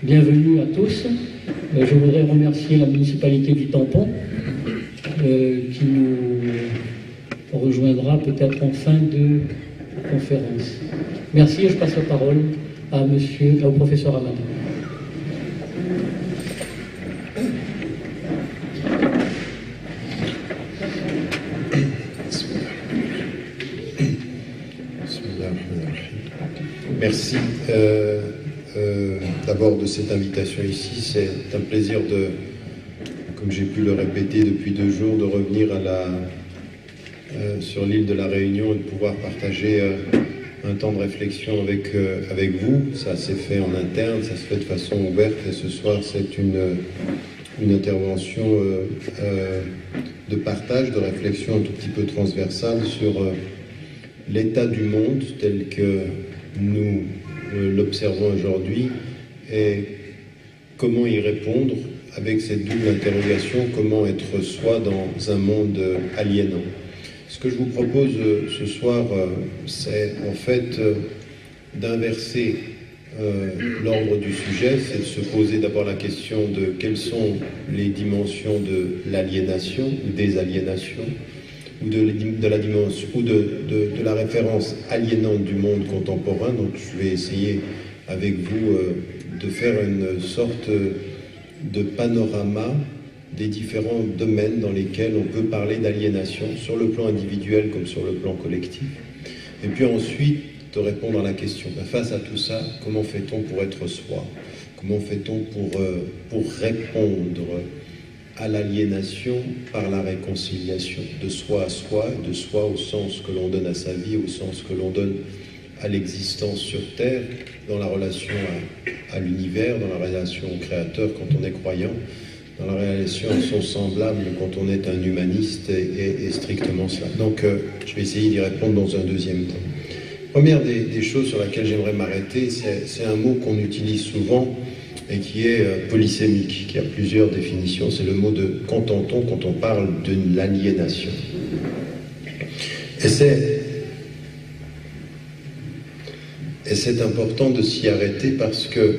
Bienvenue à tous. Je voudrais remercier la municipalité du Tampon qui nous rejoindra peut-être en fin de conférence. Merci et je passe la parole au professeur Amadou. Merci. D'abord de cette invitation ici, c'est un plaisir de, comme j'ai pu le répéter depuis 2 jours, de revenir sur l'île de la Réunion et de pouvoir partager un temps de réflexion avec vous. Ça s'est fait en interne, ça se fait de façon ouverte et ce soir c'est une intervention de partage, de réflexion un tout petit peu transversale sur l'état du monde tel que nous l'observons aujourd'hui et comment y répondre avec cette double interrogation, comment être soi dans un monde aliénant. Ce que je vous propose ce soir, c'est en fait d'inverser l'ordre du sujet, c'est de se poser d'abord la question de quelles sont les dimensions de l'aliénation ou des aliénations, ou de la dimension ou de la référence aliénante du monde contemporain. Donc je vais essayer avec vous de faire une sorte de panorama des différents domaines dans lesquels on peut parler d'aliénation, sur le plan individuel comme sur le plan collectif. Et puis ensuite de répondre à la question, face à tout ça, comment fait-on pour être soi? Comment fait-on pour répondre à l'aliénation par la réconciliation de soi à soi, de soi au sens que l'on donne à sa vie, au sens que l'on donne à l'existence sur Terre, dans la relation à l'univers, dans la relation au Créateur quand on est croyant, dans la relation à son semblable quand on est un humaniste et strictement cela. Donc je vais essayer d'y répondre dans un deuxième temps. Première des choses sur laquelle j'aimerais m'arrêter, c'est un mot qu'on utilise souvent et qui est polysémique, qui a plusieurs définitions. C'est le mot de qu'entend-on quand on parle de l'aliénation. Et c'est important de s'y arrêter parce que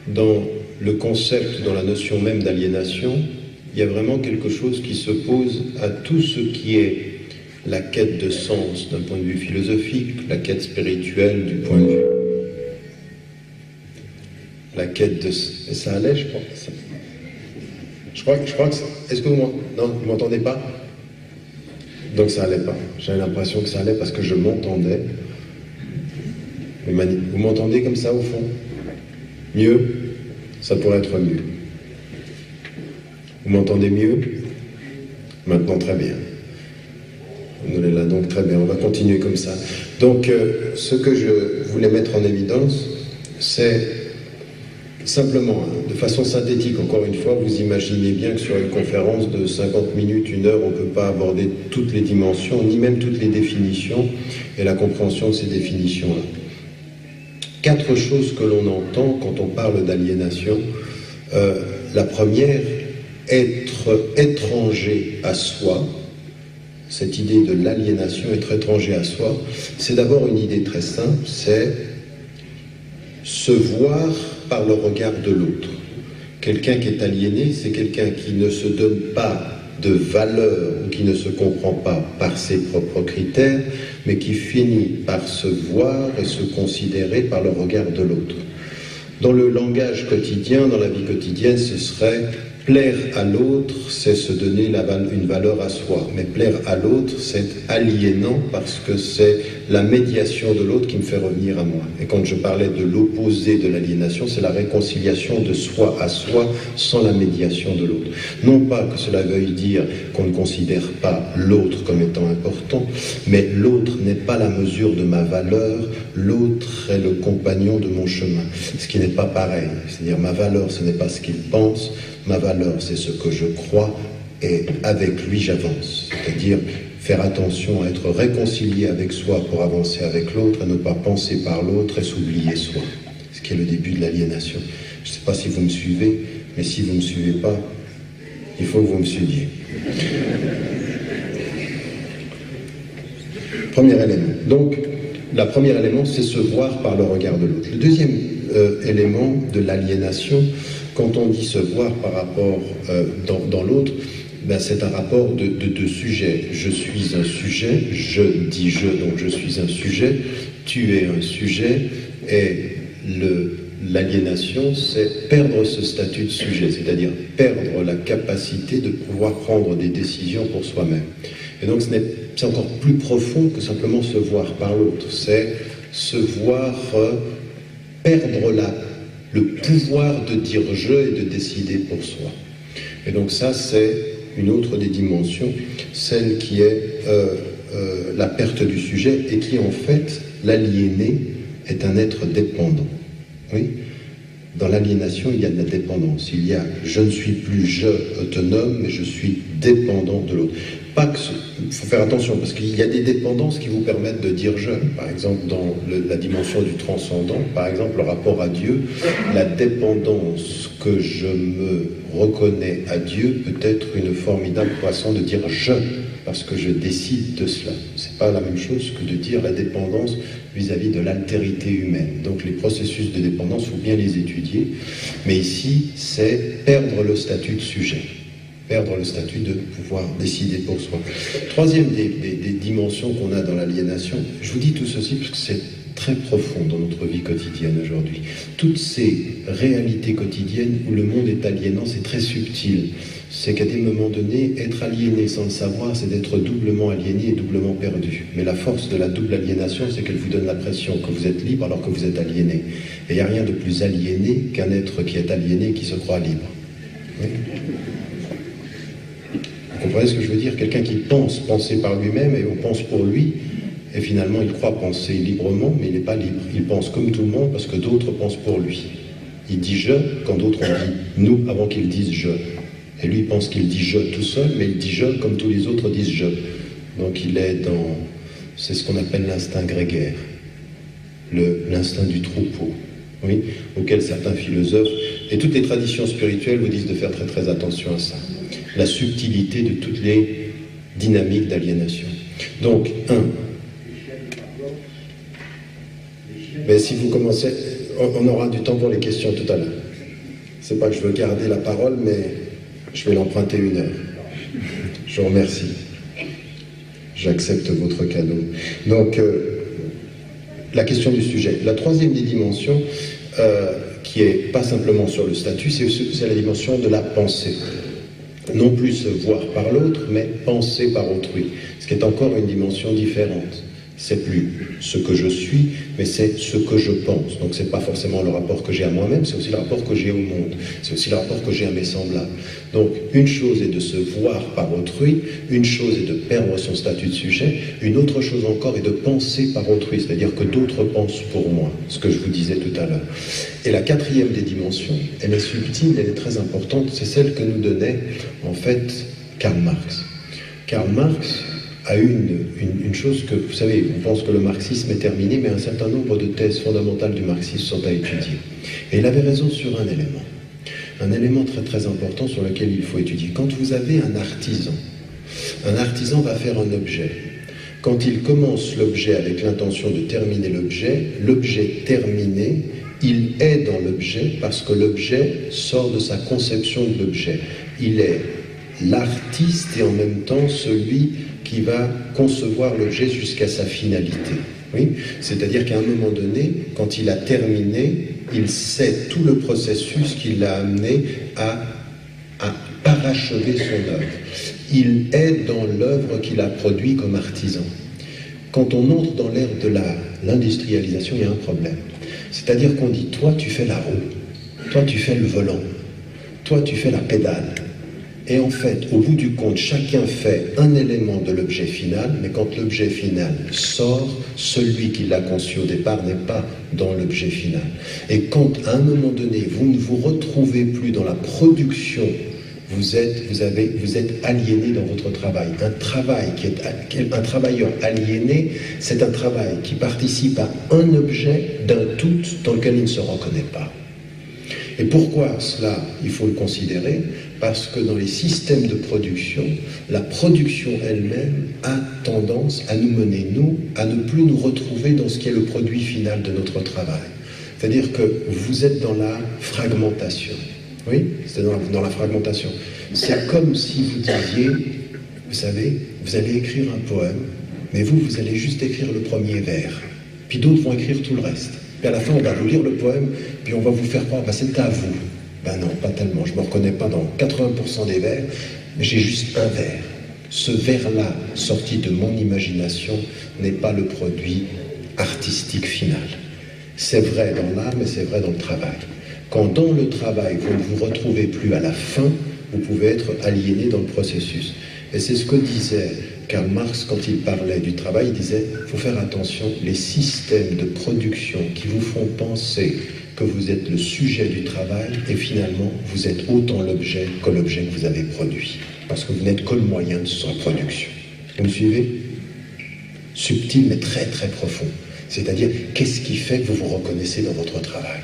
dans le concept, dans la notion même d'aliénation, il y a vraiment quelque chose qui s'oppose à tout ce qui est la quête de sens d'un point de vue philosophique, la quête spirituelle du point de vue... La quête de... Ça allait, je crois. Je crois que... Est-ce que vous m'entendez pas? Donc ça allait pas. J'avais l'impression que ça allait parce que je m'entendais. Vous m'entendez comme ça au fond? Mieux? Ça pourrait être mieux. Vous m'entendez mieux? Maintenant, très bien. On est là, donc très bien. On va continuer comme ça. Donc, ce que je voulais mettre en évidence, c'est simplement, de façon synthétique, encore une fois, vous imaginez bien que sur une conférence de 50 minutes, 1 heure, on ne peut pas aborder toutes les dimensions, ni même toutes les définitions et la compréhension de ces définitions-là. 4 choses que l'on entend quand on parle d'aliénation. La première, être étranger à soi. Cette idée de l'aliénation, être étranger à soi, c'est d'abord une idée très simple, c'est se voir par le regard de l'autre. Quelqu'un qui est aliéné, c'est quelqu'un qui ne se donne pas de valeur ou qui ne se comprend pas par ses propres critères, mais qui finit par se voir et se considérer par le regard de l'autre. Dans le langage quotidien, dans la vie quotidienne, ce serait plaire à l'autre, c'est se donner une valeur à soi. Mais plaire à l'autre, c'est aliénant parce que c'est la médiation de l'autre qui me fait revenir à moi. Et quand je parlais de l'opposé de l'aliénation, c'est la réconciliation de soi à soi sans la médiation de l'autre. Non pas que cela veuille dire qu'on ne considère pas l'autre comme étant important, mais l'autre n'est pas la mesure de ma valeur, l'autre est le compagnon de mon chemin. Ce qui n'est pas pareil. C'est-à-dire ma valeur, ce n'est pas ce qu'il pense, ma valeur, c'est ce que je crois et avec lui j'avance. C'est-à-dire faire attention à être réconcilié avec soi pour avancer avec l'autre et ne pas penser par l'autre et s'oublier soi. Ce qui est le début de l'aliénation. Je ne sais pas si vous me suivez, mais si vous ne me suivez pas, il faut que vous me suiviez. Premier élément. Donc, le premier élément, c'est se voir par le regard de l'autre. Le deuxième élément de l'aliénation, quand on dit se voir par rapport dans l'autre, ben c'est un rapport de deux sujets. Je suis un sujet, je dis je, donc je suis un sujet, tu es un sujet, et l'aliénation, c'est perdre ce statut de sujet, c'est-à-dire perdre la capacité de pouvoir prendre des décisions pour soi-même. Et donc c'est encore plus profond que simplement se voir par l'autre, c'est se voir perdre le pouvoir de dire je et de décider pour soi. Et donc ça, c'est une autre des dimensions, celle qui est la perte du sujet, et qui en fait, l'aliéné est un être dépendant. Oui. Dans l'aliénation, il y a de la dépendance. Il y a je ne suis plus je autonome, mais je suis dépendant de l'autre. Pas que il faut faire attention, parce qu'il y a des dépendances qui vous permettent de dire je. Par exemple, dans la dimension du transcendant, par exemple, le rapport à Dieu, la dépendance que je me reconnais à Dieu peut être une formidable façon de dire je, parce que je décide de cela. C'est pas la même chose que de dire la dépendance vis-à-vis de l'altérité humaine. Donc les processus de dépendance, il faut bien les étudier. Mais ici, c'est perdre le statut de sujet. Perdre le statut de pouvoir décider pour soi. Troisième des dimensions qu'on a dans l'aliénation, je vous dis tout ceci parce que c'est très profond dans notre vie quotidienne aujourd'hui. Toutes ces réalités quotidiennes où le monde est aliénant, c'est très subtil. C'est qu'à des moments donnés, être aliéné sans le savoir, c'est d'être doublement aliéné et doublement perdu. Mais la force de la double aliénation, c'est qu'elle vous donne l'impression que vous êtes libre alors que vous êtes aliéné. Et il n'y a rien de plus aliéné qu'un être qui est aliéné et qui se croit libre. Oui. Vous comprenez ce que je veux dire? Quelqu'un qui pense penser par lui-même et on pense pour lui, et finalement il croit penser librement, mais il n'est pas libre. Il pense comme tout le monde parce que d'autres pensent pour lui. Il dit je quand d'autres ont dit nous avant qu'ils disent je. Et lui, il pense qu'il dit je tout seul, mais il dit je comme tous les autres disent je. Donc il est dans, c'est ce qu'on appelle l'instinct grégaire, l'instinct du troupeau, oui, auquel certains philosophes et toutes les traditions spirituelles vous disent de faire très très attention à ça. La subtilité de toutes les dynamiques d'aliénation. Donc, mais si vous commencez, on aura du temps pour les questions tout à l'heure. C'est pas que je veux garder la parole, mais je vais l'emprunter 1 heure. Je vous remercie. J'accepte votre cadeau. Donc, la question du sujet. La troisième des dimensions, qui est pas simplement sur le statut, c'est la dimension de la pensée. Non plus se voir par l'autre, mais penser par autrui. Ce qui est encore une dimension différente. C'est plus ce que je suis, mais c'est ce que je pense. Donc c'est pas forcément le rapport que j'ai à moi-même, c'est aussi le rapport que j'ai au monde. C'est aussi le rapport que j'ai à mes semblables. Donc une chose est de se voir par autrui, une chose est de perdre son statut de sujet, une autre chose encore est de penser par autrui, c'est-à-dire que d'autres pensent pour moi, ce que je vous disais tout à l'heure. Et la quatrième des dimensions, elle est subtile, elle est très importante, c'est celle que nous donnait en fait Karl Marx. Karl Marx a une chose que, vous savez, on pense que le marxisme est terminé, mais un certain nombre de thèses fondamentales du marxisme sont à étudier. Et il avait raison sur un élément très très important sur lequel il faut étudier. Quand vous avez un artisan va faire un objet. Quand il commence l'objet avec l'intention de terminer l'objet terminé, il est dans l'objet parce que l'objet sort de sa conception de l'objet. Il est l'artiste et en même temps celui qui va concevoir l'objet jusqu'à sa finalité. Oui, c'est-à-dire qu'à un moment donné, quand il a terminé, il sait tout le processus qui l'a amené à parachever son œuvre. Il est dans l'œuvre qu'il a produite comme artisan. Quand on entre dans l'ère de l'industrialisation, il y a un problème. C'est-à-dire qu'on dit, toi tu fais la roue, toi tu fais le volant, toi tu fais la pédale. Et en fait, au bout du compte, chacun fait un élément de l'objet final, mais quand l'objet final sort, celui qui l'a conçu au départ n'est pas dans l'objet final. Et quand, à un moment donné, vous ne vous retrouvez plus dans la production, vous êtes aliéné dans votre travail. Un travailleur aliéné, c'est un travail qui participe à un objet d'un tout dans lequel il ne se reconnaît pas. Et pourquoi cela, il faut le considérer? Parce que dans les systèmes de production, la production elle-même a tendance à nous mener, nous, à ne plus nous retrouver dans ce qui est le produit final de notre travail. C'est-à-dire que vous êtes dans la fragmentation. Oui, c'est dans la fragmentation. C'est comme si vous disiez, vous savez, vous allez écrire un poème, mais vous allez juste écrire le premier vers. Puis d'autres vont écrire tout le reste. Puis à la fin, on va vous lire le poème, puis on va vous faire croire, c'est à vous. Ben non, pas tellement. Je ne me reconnais pas dans 80% des vers, mais j'ai juste un vers. Ce vers-là, sorti de mon imagination, n'est pas le produit artistique final. C'est vrai dans l'art, mais c'est vrai dans le travail. Quand dans le travail, vous ne vous retrouvez plus à la fin, vous pouvez être aliéné dans le processus. Et c'est ce que disait Karl Marx quand il parlait du travail. Il disait, il faut faire attention, les systèmes de production qui vous font penser que vous êtes le sujet du travail, et finalement, vous êtes autant l'objet que l'objet que vous avez produit. Parce que vous n'êtes que le moyen de sa production. Vous me suivez? Subtil, mais très très profond. C'est-à-dire, qu'est-ce qui fait que vous vous reconnaissez dans votre travail?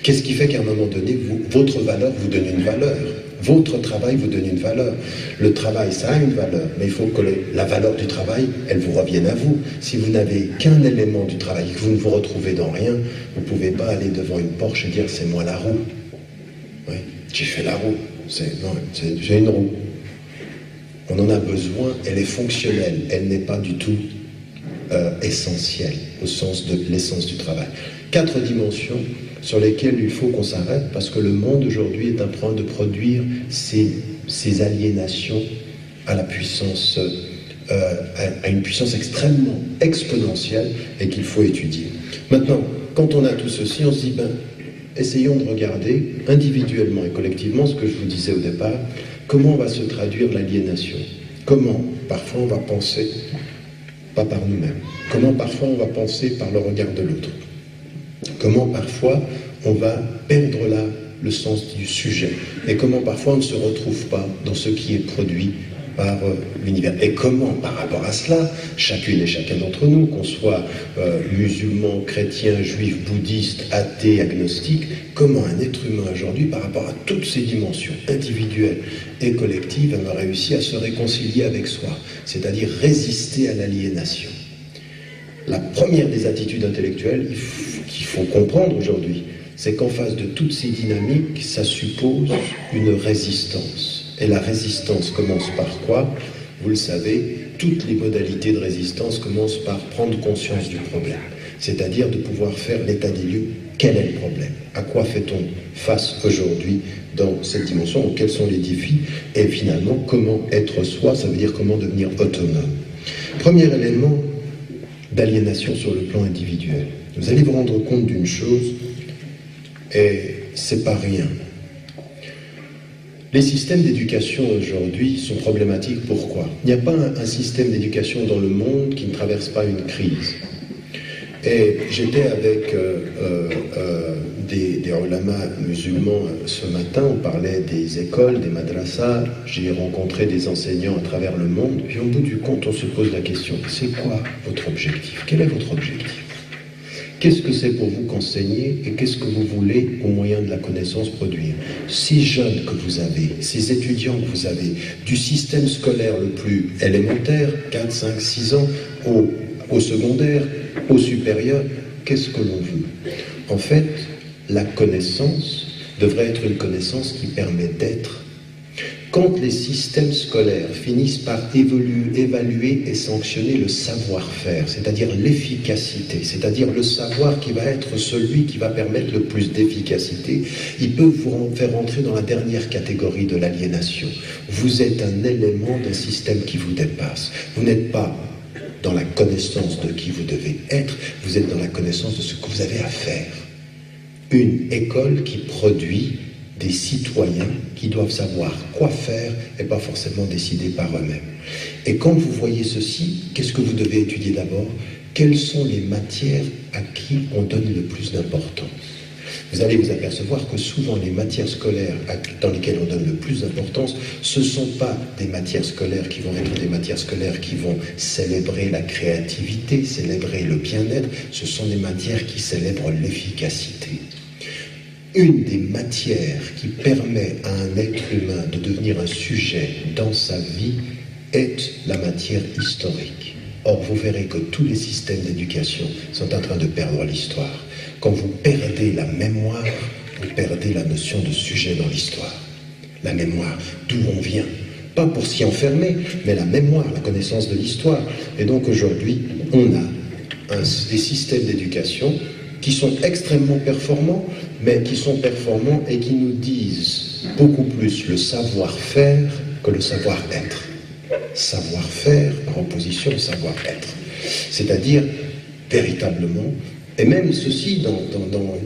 Qu'est-ce qui fait qu'à un moment donné, votre valeur vous donne une valeur? Votre travail vous donne une valeur. Le travail, ça a une valeur, mais il faut que la valeur du travail, elle vous revienne à vous. Si vous n'avez qu'un élément du travail, que vous ne vous retrouvez dans rien, vous ne pouvez pas aller devant une Porsche et dire « c'est moi la roue ». Oui, j'ai fait la roue. J'ai une roue. On en a besoin, elle est fonctionnelle, elle n'est pas du tout essentielle, au sens de l'essence du travail. 4 dimensions sur lesquelles il faut qu'on s'arrête, parce que le monde aujourd'hui est en train de produire ces aliénations à la puissance, à une puissance extrêmement exponentielle, et qu'il faut étudier. Maintenant, quand on a tout ceci, on se dit, essayons de regarder individuellement et collectivement ce que je vous disais au départ, comment va se traduire l'aliénation? Comment, parfois, on va penser, pas par nous-mêmes, comment, parfois, on va penser par le regard de l'autre? Comment, parfois, on va perdre là le sens du sujet? Et comment, parfois, on ne se retrouve pas dans ce qui est produit par l'univers? Et comment, par rapport à cela, chacune et chacun d'entre nous, qu'on soit musulman, chrétien, juif, bouddhiste, athée, agnostique, comment un être humain aujourd'hui, par rapport à toutes ces dimensions individuelles et collectives, a réussi à se réconcilier avec soi, c'est-à-dire résister à l'aliénation? La première des attitudes intellectuelles qu'il faut comprendre aujourd'hui, c'est qu'en face de toutes ces dynamiques, ça suppose une résistance. Et la résistance commence par quoi? Vous le savez, toutes les modalités de résistance commencent par prendre conscience du problème. C'est-à-dire de pouvoir faire l'état des lieux. Quel est le problème? À quoi fait-on face aujourd'hui dans cette dimension? Quels sont les défis? Et finalement, comment être soi? Ça veut dire comment devenir autonome. Premier élément d'aliénation sur le plan individuel. Vous allez vous rendre compte d'une chose, et c'est pas rien. Les systèmes d'éducation aujourd'hui sont problématiques. Pourquoi? Il n'y a pas un système d'éducation dans le monde qui ne traverse pas une crise. Et j'étais avec des ulamas musulmans ce matin, on parlait des écoles, des madrasas, j'ai rencontré des enseignants à travers le monde, puis au bout du compte, on se pose la question, c'est quoi votre objectif? Quel est votre objectif? Qu'est-ce que c'est pour vous qu'enseigner et qu'est-ce que vous voulez, au moyen de la connaissance, produire? Ces jeunes que vous avez, ces étudiants que vous avez, du système scolaire le plus élémentaire, 4, 5, 6 ans, au secondaire, au supérieur, qu'est-ce que l'on veut? En fait, la connaissance devrait être une connaissance qui permet d'être. Quand les systèmes scolaires finissent par évaluer et sanctionner le savoir-faire, c'est-à-dire l'efficacité, c'est-à-dire le savoir qui va être celui qui va permettre le plus d'efficacité, ils peuvent vous faire entrer dans la dernière catégorie de l'aliénation. Vous êtes un élément d'un système qui vous dépasse. Vous n'êtes pas dans la connaissance de qui vous devez être, vous êtes dans la connaissance de ce que vous avez à faire. Une école qui produit des citoyens qui doivent savoir quoi faire et pas forcément décider par eux-mêmes. Et quand vous voyez ceci, qu'est-ce que vous devez étudier d'abord? Quelles sont les matières à qui on donne le plus d'importance? Vous allez vous apercevoir que souvent les matières scolaires dans lesquelles on donne le plus d'importance, ce ne sont pas des matières scolaires qui vont être des matières scolaires qui vont célébrer la créativité, célébrer le bien-être, ce sont des matières qui célèbrent l'efficacité. une des matières qui permet à un être humain de devenir un sujet dans sa vie est la matière historique. Or, vous verrez que tous les systèmes d'éducation sont en train de perdre l'histoire. Quand vous perdez la mémoire, vous perdez la notion de sujet dans l'histoire. La mémoire, d'où on vient. Pas pour s'y enfermer, mais la mémoire, la connaissance de l'histoire. Et donc aujourd'hui, on a des systèmes d'éducation qui sont extrêmement performants, mais qui sont performants et qui nous disent beaucoup plus le savoir-faire que le savoir-être. Savoir-faire par opposition au savoir-être. C'est-à-dire, véritablement, et même ceci,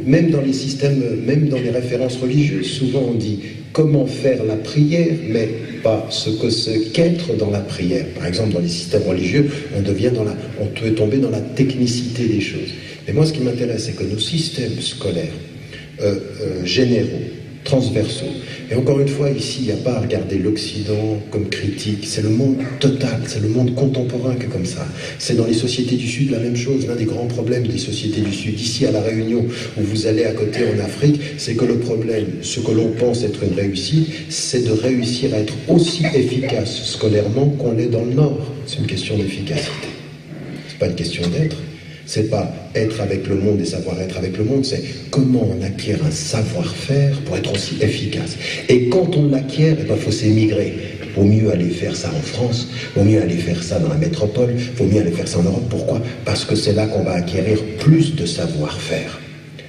même dans les systèmes, même dans les références religieuses, souvent on dit comment faire la prière, mais pas ce que c'est qu'être dans la prière. Par exemple, dans les systèmes religieux, on peut tomber dans la technicité des choses. Mais moi, ce qui m'intéresse, c'est que nos systèmes scolaires généraux, transversaux, et encore une fois, ici, il n'y a pas à regarder l'Occident comme critique, c'est le monde total, c'est le monde contemporain qui est comme ça. C'est dans les sociétés du Sud la même chose. L'un des grands problèmes des sociétés du Sud, ici à La Réunion, où vous allez à côté en Afrique, c'est que le problème, ce que l'on pense être une réussite, c'est de réussir à être aussi efficace scolairement qu'on l'est dans le Nord. C'est une question d'efficacité. C'est pas une question d'être. C'est pas être avec le monde et savoir être avec le monde, c'est comment on acquiert un savoir-faire pour être aussi efficace. Et quand on l'acquiert, il faut s'émigrer. Vaut mieux aller faire ça en France, vaut mieux aller faire ça dans la métropole, vaut mieux aller faire ça en Europe. Pourquoi? Parce que c'est là qu'on va acquérir plus de savoir-faire.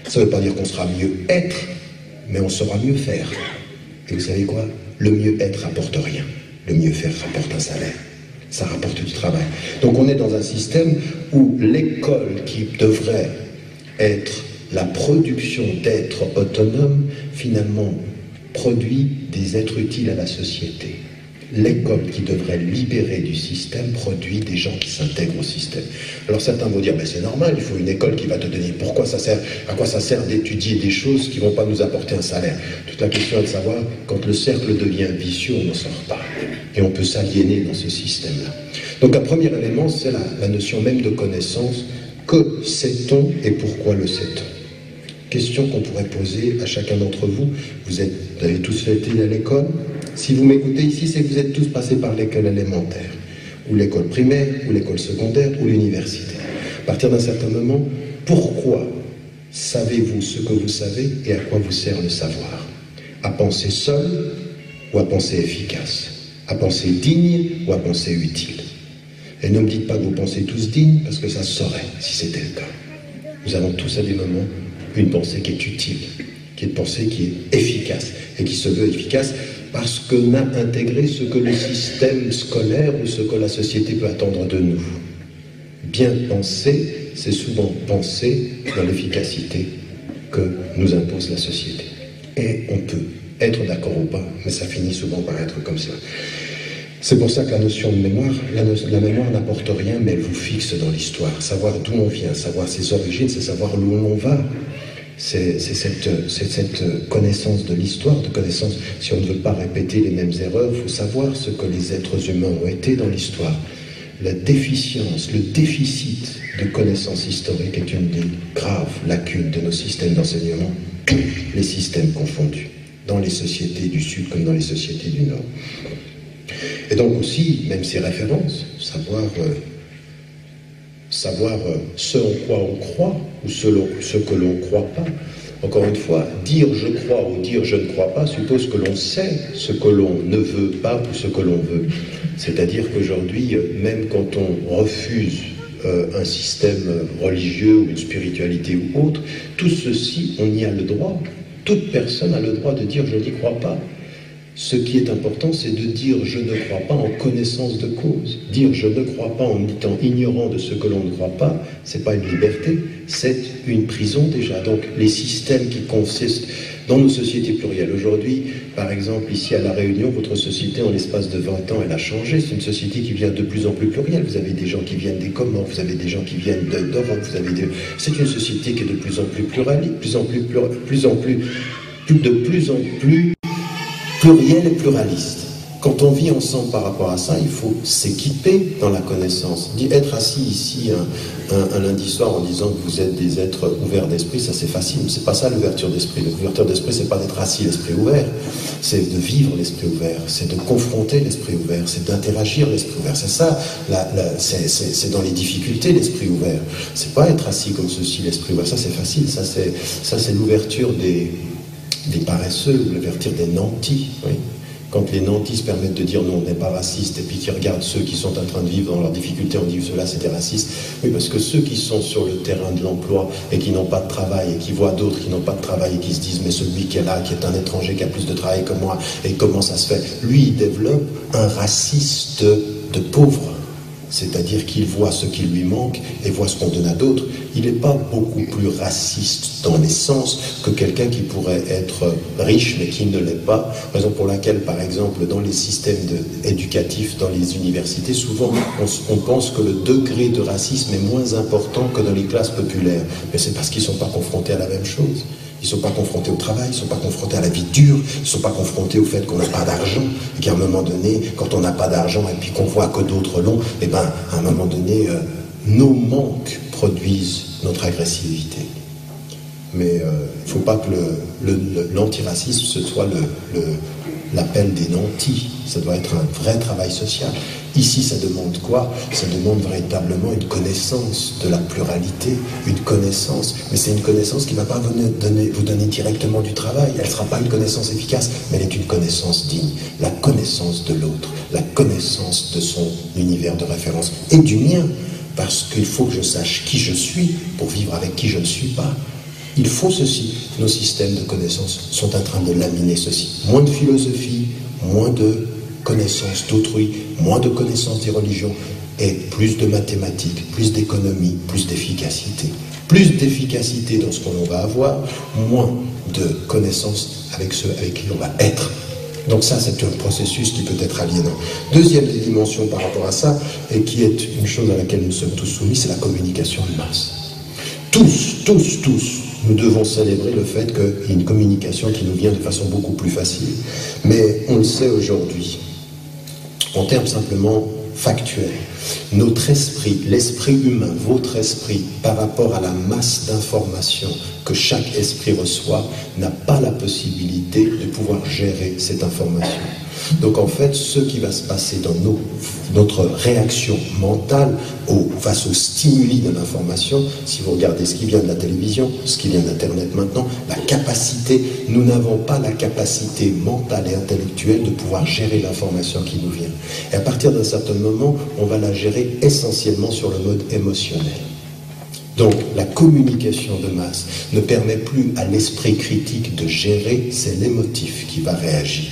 Ça ne veut pas dire qu'on sera mieux être, mais on saura mieux faire. Et vous savez quoi? Le mieux être rapporte rien. Le mieux faire rapporte un salaire. Ça rapporte du travail. Donc on est dans un système où l'école qui devrait être la production d'êtres autonomes, finalement produit des êtres utiles à la société. L'école qui devrait libérer du système produit des gens qui s'intègrent au système. Alors certains vont dire, mais c'est normal, il faut une école qui va te donner. À quoi ça sert d'étudier des choses qui ne vont pas nous apporter un salaire? Toute la question est de savoir, quand le cercle devient vicieux, on n'en sort pas. Et on peut s'aliéner dans ce système-là. Donc un premier élément, c'est la notion même de connaissance. Que sait-on et pourquoi le sait-on? Question qu'on pourrait poser à chacun d'entre vous. Vous avez tous été à l'école. Si vous m'écoutez ici, c'est que vous êtes tous passés par l'école élémentaire, ou l'école primaire, ou l'école secondaire, ou l'université. À partir d'un certain moment, pourquoi savez-vous ce que vous savez et à quoi vous sert le savoir? À penser seul ou à penser efficace? À penser digne ou à penser utile? Et ne me dites pas que vous pensez tous dignes, parce que ça se saurait si c'était le cas. Nous avons tous à des moments une pensée qui est utile, qui est une pensée qui est efficace, et qui se veut efficace parce qu'on a intégré ce que le système scolaire ou ce que la société peut attendre de nous. Bien penser, c'est souvent penser dans l'efficacité que nous impose la société. Et on peut être d'accord ou pas, mais ça finit souvent par être comme ça. C'est pour ça que la notion de mémoire, la mémoire n'apporte rien, mais elle vous fixe dans l'histoire. Savoir d'où on vient, savoir ses origines, c'est savoir où l'on va. C'est cette connaissance de l'histoire, de connaissance. Si on ne veut pas répéter les mêmes erreurs, il faut savoir ce que les êtres humains ont été dans l'histoire. La déficience, le déficit de connaissances historiques est une des graves lacunes de nos systèmes d'enseignement, tous les systèmes confondus, dans les sociétés du Sud comme dans les sociétés du Nord. Et donc aussi, même ces références, savoir ce en quoi on croit ou ce que l'on ne croit pas. Encore une fois, dire je crois ou dire je ne crois pas suppose que l'on sait ce que l'on ne veut pas ou ce que l'on veut. C'est-à-dire qu'aujourd'hui, même quand on refuse un système religieux ou une spiritualité ou autre, tout ceci, on y a le droit. Toute personne a le droit de dire je n'y crois pas. Ce qui est important, c'est de dire « je ne crois pas » en connaissance de cause. Dire « je ne crois pas » en étant ignorant de ce que l'on ne croit pas, c'est pas une liberté, c'est une prison déjà. Donc les systèmes qui consistent dans nos sociétés plurielles. Aujourd'hui, par exemple, ici à La Réunion, votre société, en l'espace de 20 ans, elle a changé. C'est une société qui vient de plus en plus plurielle. Vous avez des gens qui viennent des Comores, vous avez des gens qui viennent d'Europe, c'est une société qui est de plus en plus pluraliste, de plus en plus pluriel et pluraliste. Quand on vit ensemble par rapport à ça, il faut s'équiper dans la connaissance. Être assis ici un lundi soir en disant que vous êtes des êtres ouverts d'esprit, ça c'est facile. C'est pas ça l'ouverture d'esprit. L'ouverture d'esprit, c'est pas d'être assis l'esprit ouvert, c'est de vivre l'esprit ouvert, c'est de confronter l'esprit ouvert, c'est d'interagir l'esprit ouvert. C'est ça, c'est dans les difficultés l'esprit ouvert. C'est pas être assis comme ceci l'esprit ouvert. Ça c'est facile. Ça c'est l'ouverture des paresseux, l'ouverture des nantis. Oui. Quand les nantis se permettent de dire non, on n'est pas raciste, et puis qui regardent ceux qui sont en train de vivre dans leurs difficultés, on dit ceux-là c'était raciste. Oui, parce que ceux qui sont sur le terrain de l'emploi et qui n'ont pas de travail, et qui voient d'autres qui n'ont pas de travail, et qui se disent mais celui qui est là, qui est un étranger, qui a plus de travail que moi, et comment ça se fait? Lui, il développe un raciste de pauvre. C'est-à-dire qu'il voit ce qui lui manque et voit ce qu'on donne à d'autres. Il n'est pas beaucoup plus raciste dans l'essence que quelqu'un qui pourrait être riche mais qui ne l'est pas. Raison pour laquelle, par exemple, dans les systèmes éducatifs, dans les universités, souvent on pense que le degré de racisme est moins important que dans les classes populaires. Mais c'est parce qu'ils ne sont pas confrontés à la même chose. Ils ne sont pas confrontés au travail, ils ne sont pas confrontés à la vie dure, ils ne sont pas confrontés au fait qu'on n'a pas d'argent, et qu'à un moment donné, quand on n'a pas d'argent et puis qu'on voit que d'autres l'ont, eh ben, à un moment donné, nos manques produisent notre agressivité. Mais il ne faut pas que l'antiracisme ce soit l'appel des nantis. Ça doit être un vrai travail social. Ici, ça demande quoi? Ça demande véritablement une connaissance de la pluralité, une connaissance. Mais c'est une connaissance qui ne va pas vous donner directement du travail. Elle ne sera pas une connaissance efficace, mais elle est une connaissance digne. La connaissance de l'autre, la connaissance de son univers de référence et du mien. Parce qu'il faut que je sache qui je suis pour vivre avec qui je ne suis pas. Il faut ceci. Nos systèmes de connaissances sont en train de laminer ceci. Moins de philosophie, moins de connaissances d'autrui, moins de connaissances des religions et plus de mathématiques, plus d'économie, plus d'efficacité. Plus d'efficacité dans ce qu'on va avoir, moins de connaissances avec ceux avec qui on va être. Donc ça, c'est un processus qui peut être aliénant. Deuxième dimension par rapport à ça, et qui est une chose à laquelle nous sommes tous soumis, c'est la communication de masse. Tous, nous devons célébrer le fait qu'il y a une communication qui nous vient de façon beaucoup plus facile. Mais on le sait aujourd'hui, en termes simplement factuels, notre esprit, l'esprit humain, votre esprit, par rapport à la masse d'informations que chaque esprit reçoit, n'a pas la possibilité de pouvoir gérer cette information. Donc en fait, ce qui va se passer dans notre réaction mentale face aux stimuli de l'information, si vous regardez ce qui vient de la télévision, ce qui vient d'Internet maintenant, nous n'avons pas la capacité mentale et intellectuelle de pouvoir gérer l'information qui nous vient. Et à partir d'un certain moment, on va la gérer essentiellement sur le mode émotionnel. Donc, la communication de masse ne permet plus à l'esprit critique de gérer, c'est l'émotif qui va réagir.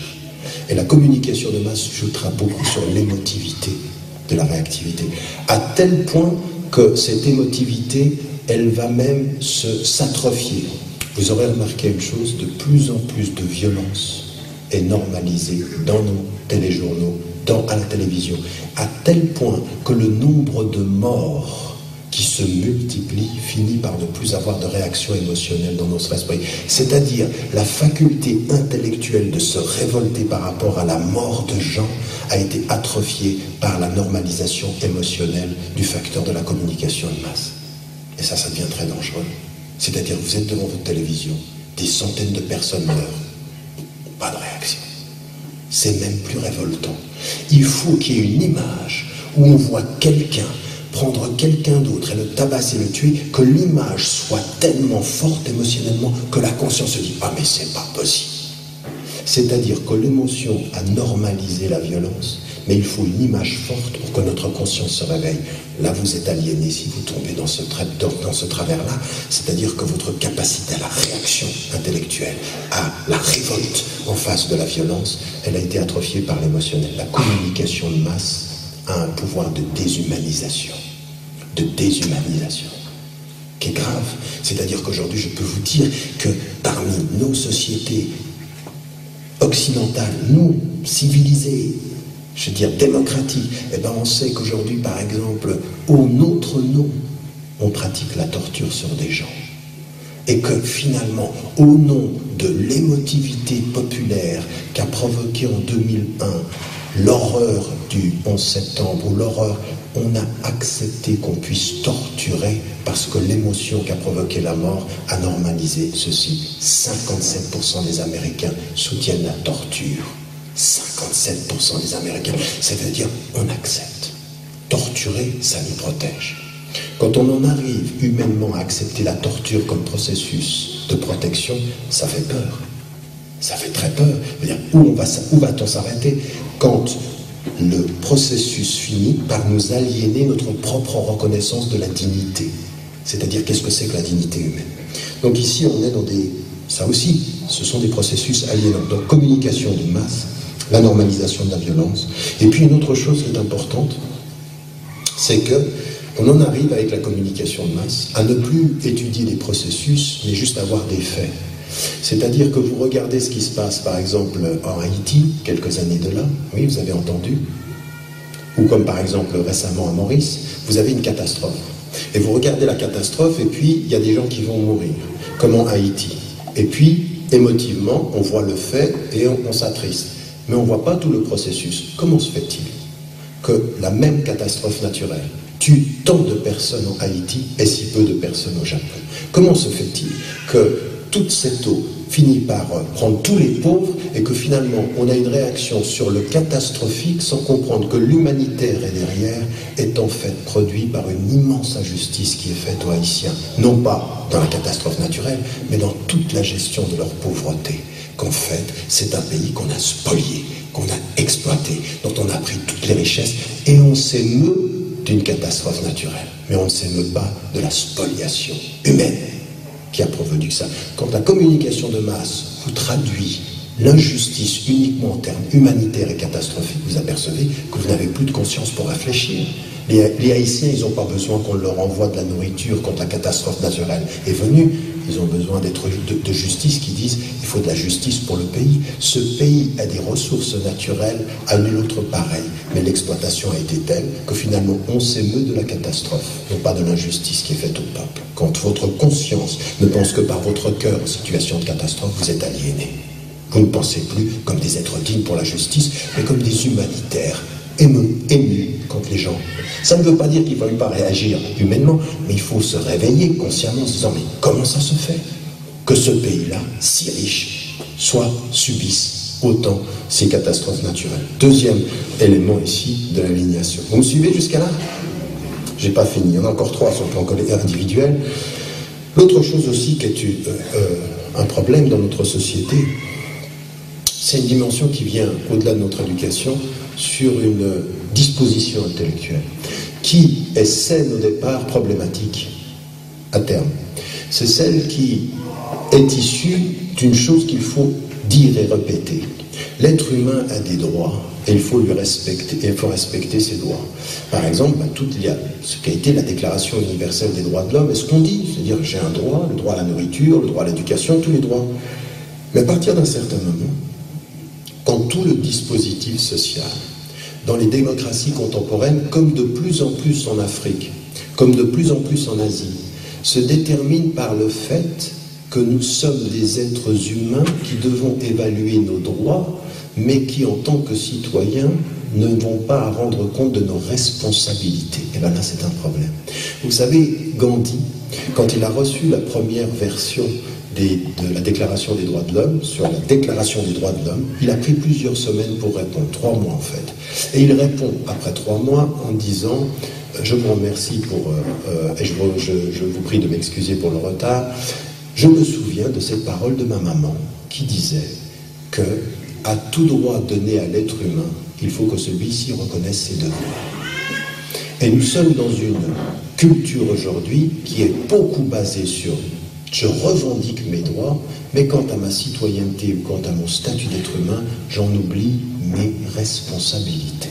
Et la communication de masse joutera beaucoup sur l'émotivité de la réactivité, à tel point que cette émotivité, elle va même s'atrophier. Vous aurez remarqué une chose, de plus en plus de violence est normalisée dans nos téléjournaux, à la télévision, à tel point que le nombre de morts qui se multiplie, finit par ne plus avoir de réaction émotionnelle dans notre esprit. C'est-à-dire, la faculté intellectuelle de se révolter par rapport à la mort de gens a été atrophiée par la normalisation émotionnelle du facteur de la communication de masse. Et ça devient très dangereux. C'est-à-dire, vous êtes devant votre télévision, des centaines de personnes meurent, pas de réaction. C'est même plus révoltant. Il faut qu'il y ait une image où on voit quelqu'un prendre quelqu'un d'autre et le tabasser, le tuer, que l'image soit tellement forte émotionnellement que la conscience se dit « Ah mais c'est pas possible ». C'est-à-dire que l'émotion a normalisé la violence, mais il faut une image forte pour que notre conscience se réveille. Là, vous êtes aliéné si vous tombez dans ce travers-là, c'est-à-dire que votre capacité à la réaction intellectuelle, à la révolte en face de la violence, elle a été atrophiée par l'émotionnel. La communication de masse a un pouvoir de déshumanisation, qui est grave. C'est-à-dire qu'aujourd'hui, je peux vous dire que parmi nos sociétés occidentales, nous, civilisées, je veux dire démocratiques, eh ben on sait qu'aujourd'hui, par exemple, au notre nom, on pratique la torture sur des gens. Et que finalement, au nom de l'émotivité populaire qu'a provoqué en 2001 l'horreur du 11 septembre ou l'horreur, on a accepté qu'on puisse torturer parce que l'émotion qui a provoqué la mort a normalisé ceci. 57% des Américains soutiennent la torture. 57% des Américains. Ça veut dire on accepte. Torturer, ça nous protège. Quand on en arrive humainement à accepter la torture comme processus de protection, ça fait peur. Ça fait très peur. Où va-t-on s'arrêter quand le processus finit par nous aliéner notre propre reconnaissance de la dignité? C'est-à-dire, qu'est-ce que c'est que la dignité humaine? Donc ici, on est dans des... Ça aussi, ce sont des processus aliénants. Donc, communication de masse, la normalisation de la violence. Et puis, une autre chose qui est importante, c'est que on en arrive avec la communication de masse à ne plus étudier des processus, mais juste avoir des faits. C'est-à-dire que vous regardez ce qui se passe, par exemple, en Haïti, quelques années de là, oui, vous avez entendu, ou comme par exemple récemment à Maurice, vous avez une catastrophe. Et vous regardez la catastrophe, et puis il y a des gens qui vont mourir, comme en Haïti. Et puis, émotivement, on voit le fait et on s'attriste. Mais on ne voit pas tout le processus. Comment se fait-il que la même catastrophe naturelle tue tant de personnes en Haïti et si peu de personnes au Japon? Comment se fait-il que toute cette eau finit par prendre tous les pauvres et que finalement on a une réaction sur le catastrophique sans comprendre que l'humanitaire est derrière est en fait produit par une immense injustice qui est faite aux Haïtiens, non pas dans la catastrophe naturelle, mais dans toute la gestion de leur pauvreté. Qu'en fait, c'est un pays qu'on a spolié, qu'on a exploité, dont on a pris toutes les richesses, et on s'émeut d'une catastrophe naturelle, mais on ne s'émeut pas de la spoliation humaine qui a produit ça. Quand la communication de masse vous traduit l'injustice uniquement en termes humanitaires et catastrophiques, vous apercevez que vous n'avez plus de conscience pour réfléchir. Les Haïtiens, ils n'ont pas besoin qu'on leur envoie de la nourriture quand la catastrophe naturelle est venue. Ils ont besoin de justice qui disent il faut de la justice pour le pays. Ce pays a des ressources naturelles à nul autre pareil. Mais l'exploitation a été telle que finalement on s'émeut de la catastrophe, non pas de l'injustice qui est faite au peuple. Quand votre conscience ne pense que par votre cœur en situation de catastrophe, vous êtes aliéné. Vous ne pensez plus comme des êtres dignes pour la justice, mais comme des humanitaires, émus contre les gens. Ça ne veut pas dire qu'il ne faut pas réagir humainement, mais il faut se réveiller consciemment en se disant mais comment ça se fait que ce pays-là, si riche, subisse autant ces catastrophes naturelles? Deuxième élément ici de l'aliénation. Vous me suivez jusqu'à là? J'ai pas fini, il y en a encore 3 sur le plan individuel. L'autre chose aussi qui est un problème dans notre société, c'est une dimension qui vient au-delà de notre éducation sur une disposition intellectuelle qui est saine au départ, problématique à terme. C'est celle qui est issue d'une chose qu'il faut dire et répéter. L'être humain a des droits et il faut lui respecter, et il faut respecter ses droits. Par exemple, il y a ce qui a été la Déclaration universelle des droits de l'homme, et ce qu'on dit, c'est-à-dire j'ai un droit, le droit à la nourriture, le droit à l'éducation, tous les droits. Mais à partir d'un certain moment, quand tout le dispositif social, dans les démocraties contemporaines, comme de plus en plus en Afrique, comme de plus en plus en Asie, se détermine par le fait que nous sommes des êtres humains qui devons évaluer nos droits, mais qui, en tant que citoyens, ne vont pas rendre compte de nos responsabilités. Et bien là, c'est un problème. Vous savez, Gandhi, quand il a reçu la première version de la Déclaration des droits de l'homme, sur la Déclaration des droits de l'homme, il a pris plusieurs semaines pour répondre, 3 mois en fait. Et il répond après 3 mois en disant je vous remercie et je vous prie de m'excuser pour le retard. Je me souviens de cette parole de ma maman qui disait que à tout droit donné à l'être humain, il faut que celui-ci reconnaisse ses devoirs. Et nous sommes dans une culture aujourd'hui qui est beaucoup basée sur je revendique mes droits, mais quant à ma citoyenneté ou quant à mon statut d'être humain, j'en oublie mes responsabilités.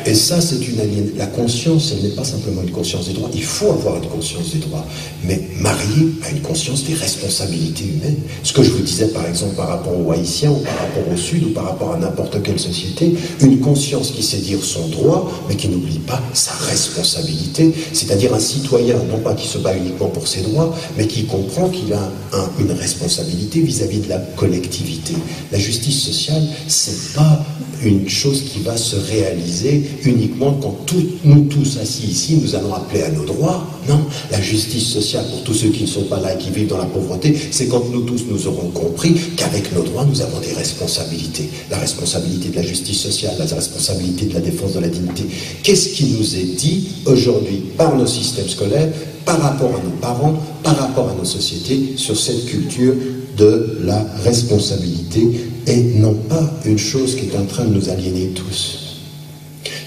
Et ça, c'est une aliénation. La conscience, elle n'est pas simplement une conscience des droits. Il faut avoir une conscience des droits, mais mariée à une conscience des responsabilités humaines. Ce que je vous disais, par exemple, par rapport aux Haïtiens, ou par rapport au Sud, ou par rapport à n'importe quelle société, une conscience qui sait dire son droit, mais qui n'oublie pas sa responsabilité, c'est-à-dire un citoyen, non pas qui se bat uniquement pour ses droits, mais qui comprend qu'il a une responsabilité vis-à-vis de la collectivité. La justice sociale, c'est pas une chose qui va se réaliser uniquement quand nous tous assis ici, nous allons appeler à nos droits. Non, la justice sociale, pour tous ceux qui ne sont pas là et qui vivent dans la pauvreté, c'est quand nous tous nous aurons compris qu'avec nos droits, nous avons des responsabilités. La responsabilité de la justice sociale, la responsabilité de la défense de la dignité. Qu'est-ce qui nous est dit aujourd'hui par nos systèmes scolaires, par rapport à nos parents, par rapport à nos sociétés, sur cette culture de la responsabilité, et non pas une chose qui est en train de nous aliéner tous.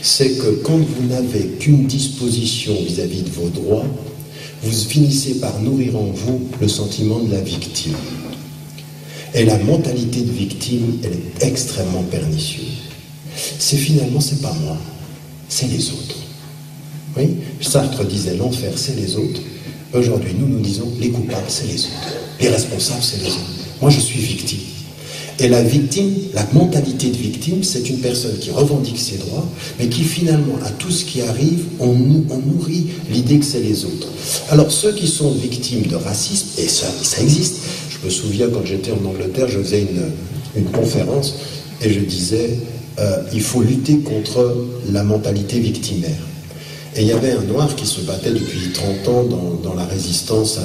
C'est que quand vous n'avez qu'une disposition vis-à-vis de vos droits, vous finissez par nourrir en vous le sentiment de la victime. Et la mentalité de victime, elle est extrêmement pernicieuse. C'est finalement, c'est pas moi, c'est les autres. Oui, Sartre disait l'enfer, c'est les autres. Aujourd'hui, nous disons les coupables, c'est les autres. Les responsables, c'est les autres. Moi, je suis victime. Et la victime, la mentalité de victime, c'est une personne qui revendique ses droits, mais qui finalement, à tout ce qui arrive, on nourrit l'idée que c'est les autres. Alors, ceux qui sont victimes de racisme, et ça existe. Je me souviens, quand j'étais en Angleterre, je faisais une conférence, et je disais, il faut lutter contre la mentalité victimaire. Et il y avait un noir qui se battait depuis 30 ans dans la résistance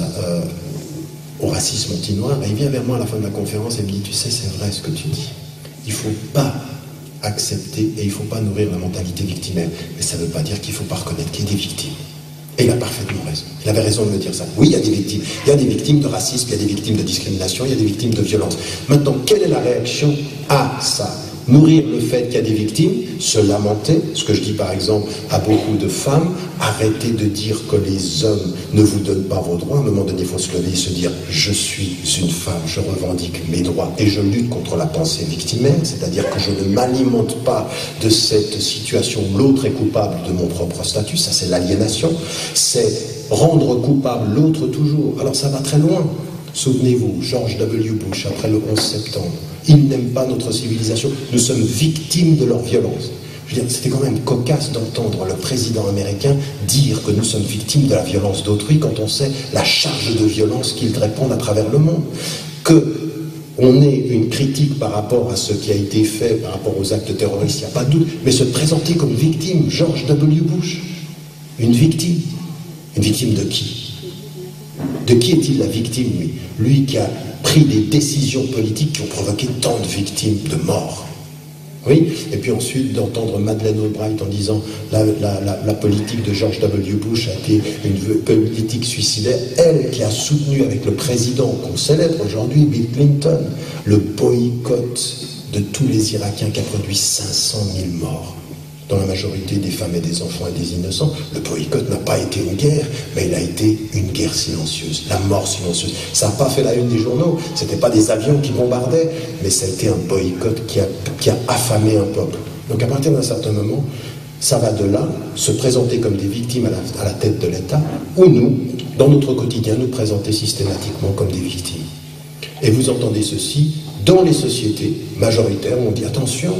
au racisme anti-noir, et il vient vers moi à la fin de la conférence et me dit, tu sais, c'est vrai ce que tu dis. Il ne faut pas accepter et il ne faut pas nourrir la mentalité victimaire. Mais ça ne veut pas dire qu'il ne faut pas reconnaître qu'il y a des victimes. Et il a parfaitement raison. Il avait raison de me dire ça. Oui, il y a des victimes. Il y a des victimes de racisme, il y a des victimes de discrimination, il y a des victimes de violence. Maintenant, quelle est la réaction à ça ? Nourrir le fait qu'il y a des victimes, se lamenter, ce que je dis par exemple à beaucoup de femmes, arrêtez de dire que les hommes ne vous donnent pas vos droits. À un moment donné, il faut se lever et se dire, je suis une femme, je revendique mes droits et je lutte contre la pensée victimaire, c'est-à-dire que je ne m'alimente pas de cette situation où l'autre est coupable de mon propre statut. Ça, c'est l'aliénation, c'est rendre coupable l'autre toujours. Alors ça va très loin. Souvenez-vous, George W. Bush, après le 11 septembre, ils n'aiment pas notre civilisation, nous sommes victimes de leur violence. Je veux dire, c'était quand même cocasse d'entendre le président américain dire que nous sommes victimes de la violence d'autrui quand on sait la charge de violence qu'ils répandent à travers le monde. Qu'on ait une critique par rapport à ce qui a été fait, par rapport aux actes terroristes, il n'y a pas de doute, mais se présenter comme victime, George W. Bush, une victime. Une victime de qui ? De qui est-il la victime, lui ? Lui qui a pris des décisions politiques qui ont provoqué tant de victimes, de morts. Oui, et puis ensuite d'entendre Madeleine Albright en disant la politique de George W. Bush a été une politique suicidaire, elle qui a soutenu avec le président qu'on célèbre aujourd'hui, Bill Clinton, le boycott de tous les Irakiens qui a produit 500 000 morts. Dans la majorité des femmes et des enfants et des innocents, le boycott n'a pas été une guerre, mais il a été une guerre silencieuse, la mort silencieuse. Ça n'a pas fait la une des journaux, ce n'était pas des avions qui bombardaient, mais ça a été un boycott qui a affamé un peuple. Donc à partir d'un certain moment, ça va de là, se présenter comme des victimes à la tête de l'État, ou nous, dans notre quotidien, nous présenter systématiquement comme des victimes. Et vous entendez ceci, dans les sociétés majoritaires, on dit attention,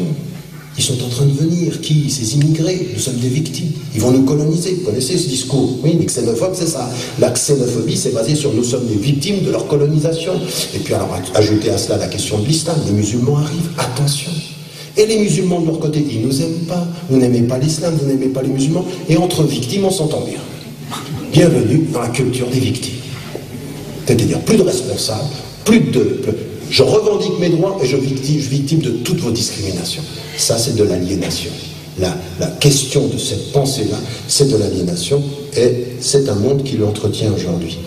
ils sont en train de venir. Qui ? Ces immigrés. Nous sommes des victimes. Ils vont nous coloniser. Vous connaissez ce discours ? Oui, les xénophobes, c'est ça. La xénophobie, c'est basé sur nous sommes des victimes de leur colonisation. Et puis alors, ajoutez à cela la question de l'islam. Les musulmans arrivent. Attention. Et les musulmans, de leur côté, ils ne nous aiment pas. Vous n'aimez pas l'islam, vous n'aimez pas les musulmans. Et entre victimes, on s'entend bien. Bienvenue dans la culture des victimes. C'est-à-dire plus de responsables, plus de... Je revendique mes droits et je suis victime de toutes vos discriminations. Ça, c'est de l'aliénation. La question de cette pensée-là, c'est de l'aliénation et c'est un monde qui l'entretient aujourd'hui.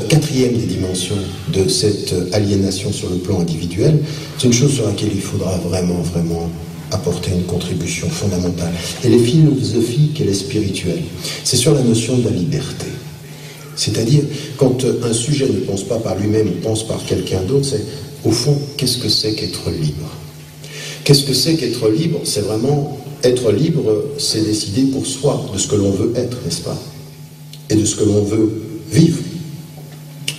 Quatrième des dimensions de cette aliénation sur le plan individuel, c'est une chose sur laquelle il faudra vraiment apporter une contribution fondamentale. Elle est philosophique, elle est spirituelle. C'est sur la notion de la liberté. C'est-à-dire, quand un sujet ne pense pas par lui-même ou pense par quelqu'un d'autre, c'est, au fond, qu'est-ce que c'est qu'être libre ? Qu'est-ce que c'est qu'être libre ? C'est vraiment être libre, c'est décider pour soi de ce que l'on veut être, n'est-ce pas? Et de ce que l'on veut vivre.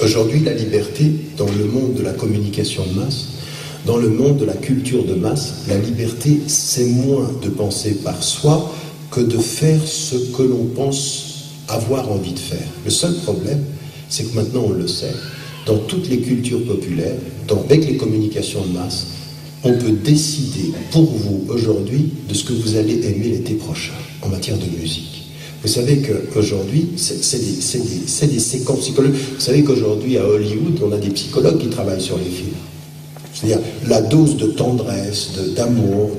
Aujourd'hui, la liberté, dans le monde de la communication de masse, dans le monde de la culture de masse, la liberté, c'est moins de penser par soi que de faire ce que l'on pense avoir envie de faire. Le seul problème, c'est que maintenant on le sait, dans toutes les cultures populaires, avec les communications de masse, on peut décider pour vous aujourd'hui de ce que vous allez aimer l'été prochain en matière de musique. Vous savez qu'aujourd'hui, c'est des séquences psychologiques. Vous savez qu'aujourd'hui, à Hollywood, on a des psychologues qui travaillent sur les films. C'est-à-dire la dose de tendresse, d'amour,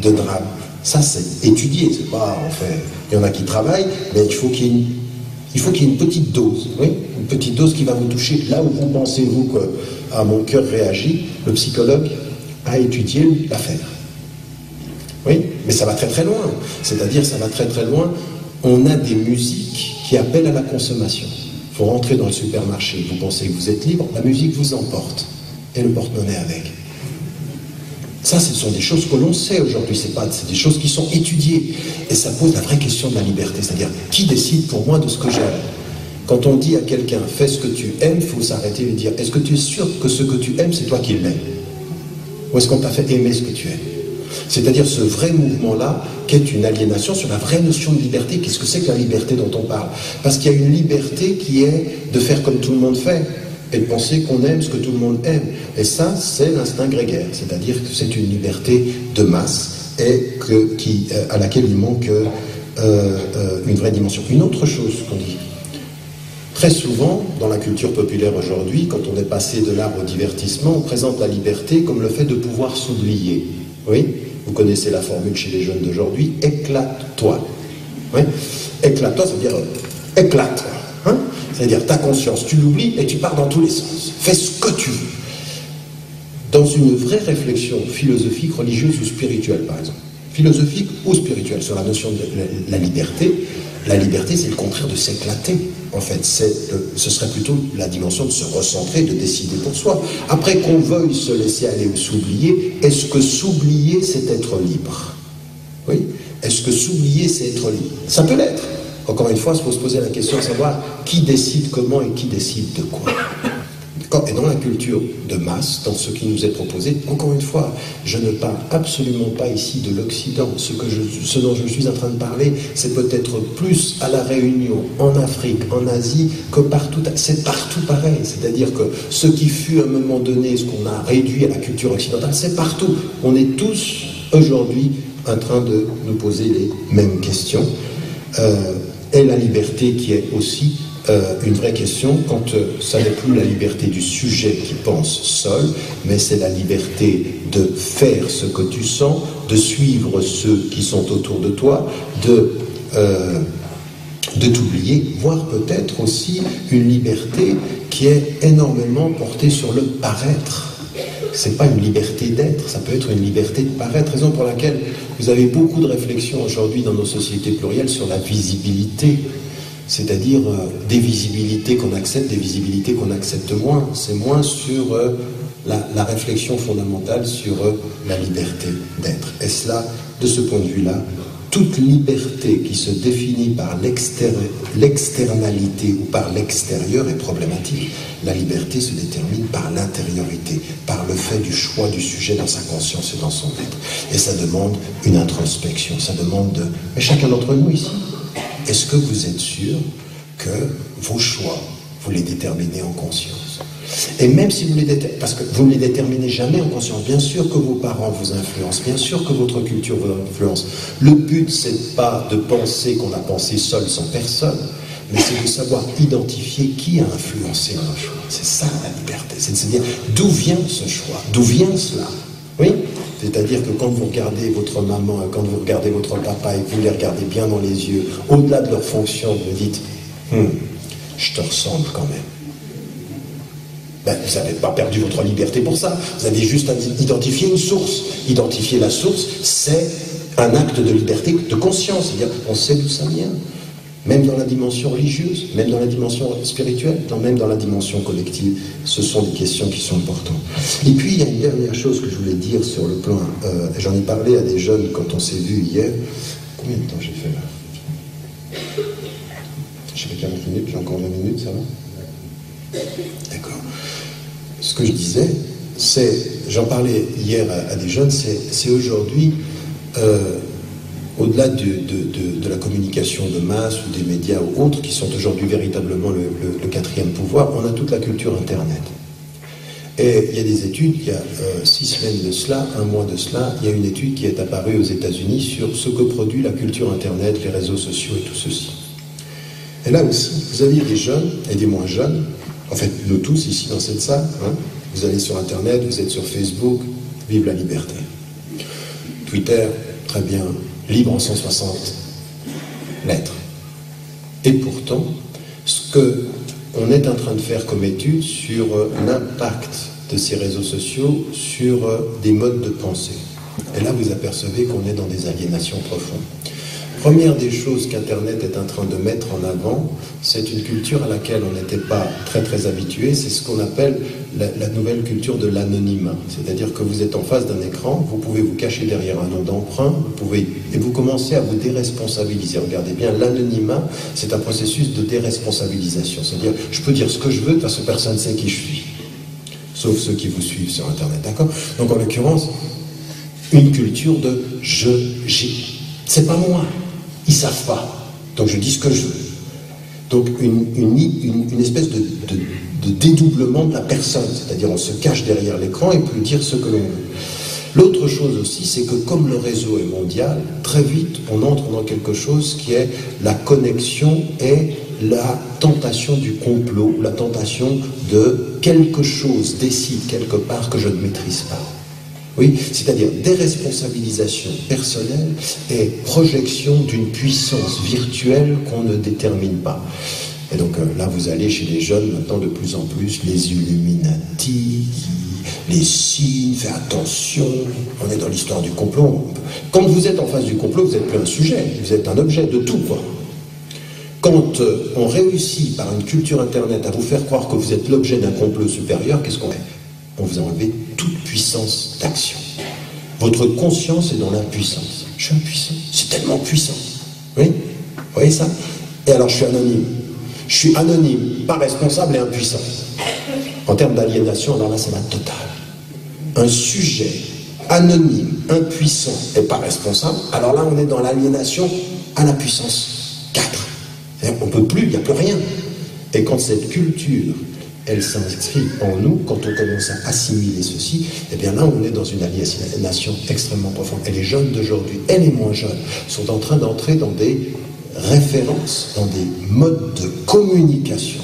de drame. Ça, c'est étudié. C'est pas, en fait, il y en a qui travaillent, mais il faut qu'il y ait une petite dose. Oui, une petite dose qui va vous toucher là où vous pensez, vous, que ah, mon cœur réagit. Le psychologue a étudié l'affaire. Oui, mais ça va très très loin. C'est-à-dire, ça va très très loin. On a des musiques qui appellent à la consommation. Il faut rentrer dans le supermarché, vous pensez que vous êtes libre, la musique vous emporte. Et le porte-monnaie avec. Ça, ce sont des choses que l'on sait aujourd'hui, c'est des choses qui sont étudiées. Et ça pose la vraie question de la liberté, c'est-à-dire, qui décide pour moi de ce que j'aime? Quand on dit à quelqu'un, fais ce que tu aimes, il faut s'arrêter et lui dire, est-ce que tu es sûr que ce que tu aimes, c'est toi qui l'aimes? Ou est-ce qu'on t'a fait aimer ce que tu aimes? C'est-à-dire ce vrai mouvement-là, qui est une aliénation sur la vraie notion de liberté. Qu'est-ce que c'est que la liberté dont on parle? Parce qu'il y a une liberté qui est de faire comme tout le monde fait, et de penser qu'on aime ce que tout le monde aime. Et ça, c'est l'instinct grégaire, c'est-à-dire que c'est une liberté de masse et à laquelle il manque une vraie dimension. Une autre chose qu'on dit, très souvent, dans la culture populaire aujourd'hui, quand on est passé de l'art au divertissement, on présente la liberté comme le fait de pouvoir s'oublier. Oui, vous connaissez la formule chez les jeunes d'aujourd'hui, éclate-toi. Oui, éclate-toi, ça veut dire éclate-toi. Hein? C'est-à-dire ta conscience, tu l'oublies et tu pars dans tous les sens. Fais ce que tu veux. Dans une vraie réflexion philosophique, religieuse ou spirituelle, par exemple, philosophique ou spirituelle, sur la notion de la liberté c'est le contraire de s'éclater. En fait, ce serait plutôt la dimension de se recentrer, de décider pour soi. Après qu'on veuille se laisser aller ou s'oublier, est-ce que s'oublier, c'est être libre? Oui. Est-ce que s'oublier, c'est être libre? Ça peut l'être. Encore une fois, il faut se poser la question de savoir qui décide comment et qui décide de quoi. Et dans la culture de masse, dans ce qui nous est proposé, encore une fois, je ne parle absolument pas ici de l'Occident. Ce dont je suis en train de parler, c'est peut-être plus à La Réunion, en Afrique, en Asie, que partout. C'est partout pareil. C'est-à-dire que ce qui fut à un moment donné, ce qu'on a réduit à la culture occidentale, c'est partout. On est tous, aujourd'hui, en train de nous poser les mêmes questions. Et la liberté qui est aussi une vraie question quand ça n'est plus la liberté du sujet qui pense seul, mais c'est la liberté de faire ce que tu sens, de suivre ceux qui sont autour de toi, de t'oublier, voire peut-être aussi une liberté qui est énormément portée sur le paraître. C'est pas une liberté d'être, ça peut être une liberté de paraître, raison pour laquelle vous avez beaucoup de réflexions aujourd'hui dans nos sociétés plurielles sur la visibilité, c'est-à-dire des visibilités qu'on accepte, des visibilités qu'on accepte moins. C'est moins sur la réflexion fondamentale sur la liberté d'être. Et cela, de ce point de vue-là, toute liberté qui se définit par l'externalité ou par l'extérieur est problématique. La liberté se détermine par l'intériorité, par le fait du choix du sujet dans sa conscience et dans son être. Et ça demande une introspection, ça demande de... Mais chacun d'entre nous ici, est-ce que vous êtes sûr que vos choix, vous les déterminez en conscience? Et même si vous parce que vous ne les déterminez jamais en conscience, bien sûr que vos parents vous influencent, bien sûr que votre culture vous influence. Le but, c'est pas de penser qu'on a pensé seul sans personne, mais c'est de savoir identifier qui a influencé nos choix. C'est ça la liberté, c'est de se dire d'où vient ce choix, d'où vient cela. Oui, c'est-à-dire que quand vous regardez votre maman, quand vous regardez votre papa et que vous les regardez bien dans les yeux, au-delà de leur fonction, vous dites je te ressemble quand même. Ben, vous n'avez pas perdu votre liberté pour ça. Vous avez juste identifié une source. Identifier la source, c'est un acte de liberté, de conscience. C'est-à-dire, on sait d'où ça vient. même dans la dimension religieuse, même dans la dimension spirituelle, même dans la dimension collective. Ce sont des questions qui sont importantes. Et puis, il y a une dernière chose que je voulais dire sur le plan... j'en ai parlé à des jeunes quand on s'est vu hier. Combien de temps j'ai fait là? J'ai fait 40 minutes, j'ai encore 20 minutes, ça va? D'accord. Ce que je disais, c'est... J'en parlais hier à des jeunes, c'est aujourd'hui... au-delà de la communication de masse ou des médias ou autres, qui sont aujourd'hui véritablement le quatrième pouvoir, on a toute la culture Internet. Et il y a des études, il y a 6 semaines de cela, 1 mois de cela, il y a une étude qui est apparue aux États-Unis sur ce que produit la culture Internet, les réseaux sociaux et tout ceci. Et là aussi, vous avez des jeunes et des moins jeunes, en fait, nous tous ici dans cette salle, hein, vous allez sur Internet, vous êtes sur Facebook, vive la liberté. Twitter, très bien, libre en 160 lettres. Et pourtant, ce qu'on est en train de faire comme étude sur l'impact de ces réseaux sociaux sur des modes de pensée. Et là, vous apercevez qu'on est dans des aliénations profondes. Première des choses qu'Internet est en train de mettre en avant, c'est une culture à laquelle on n'était pas très habitué, c'est ce qu'on appelle la nouvelle culture de l'anonymat. C'est-à-dire que vous êtes en face d'un écran, vous pouvez vous cacher derrière un nom d'emprunt, et vous commencez à vous déresponsabiliser. Regardez bien, l'anonymat, c'est un processus de déresponsabilisation. C'est-à-dire, je peux dire ce que je veux, parce que personne ne sait qui je suis. Sauf ceux qui vous suivent sur Internet, d'accord? Donc en l'occurrence, une culture de j'ai. C'est pas moi. Ils savent pas. Donc je dis ce que je veux. Donc une espèce de dédoublement de la personne. C'est-à-dire on se cache derrière l'écran et peut dire ce que l'on veut. L'autre chose aussi, c'est que comme le réseau est mondial, très vite on entre dans quelque chose qui est la connexion et la tentation du complot, la tentation de quelque chose décide quelque part que je ne maîtrise pas. Oui, c'est-à-dire déresponsabilisation personnelle et projection d'une puissance virtuelle qu'on ne détermine pas. Et donc là, vous allez chez les jeunes maintenant de plus en plus, les Illuminati, les signes, faites attention, on est dans l'histoire du complot. Quand vous êtes en face du complot, vous n'êtes plus un sujet, vous êtes un objet de tout, quoi. Quand on réussit par une culture Internet à vous faire croire que vous êtes l'objet d'un complot supérieur, qu'est-ce qu'on fait? On vous a enlevé toute puissance d'action. Votre conscience est dans l'impuissance. Je suis impuissant. C'est tellement puissant. Oui? Vous voyez ça? Et alors je suis anonyme. Je suis anonyme, pas responsable et impuissant. En termes d'aliénation, alors là c'est la totale. Un sujet anonyme, impuissant et pas responsable, alors là on est dans l'aliénation à la puissance 4. On ne peut plus, il n'y a plus rien. Et quand cette culture elle s'inscrit en nous, quand on commence à assimiler ceci, et bien là on est dans une aliénation extrêmement profonde. Et les jeunes d'aujourd'hui, et les moins jeunes, sont en train d'entrer dans des références, dans des modes de communication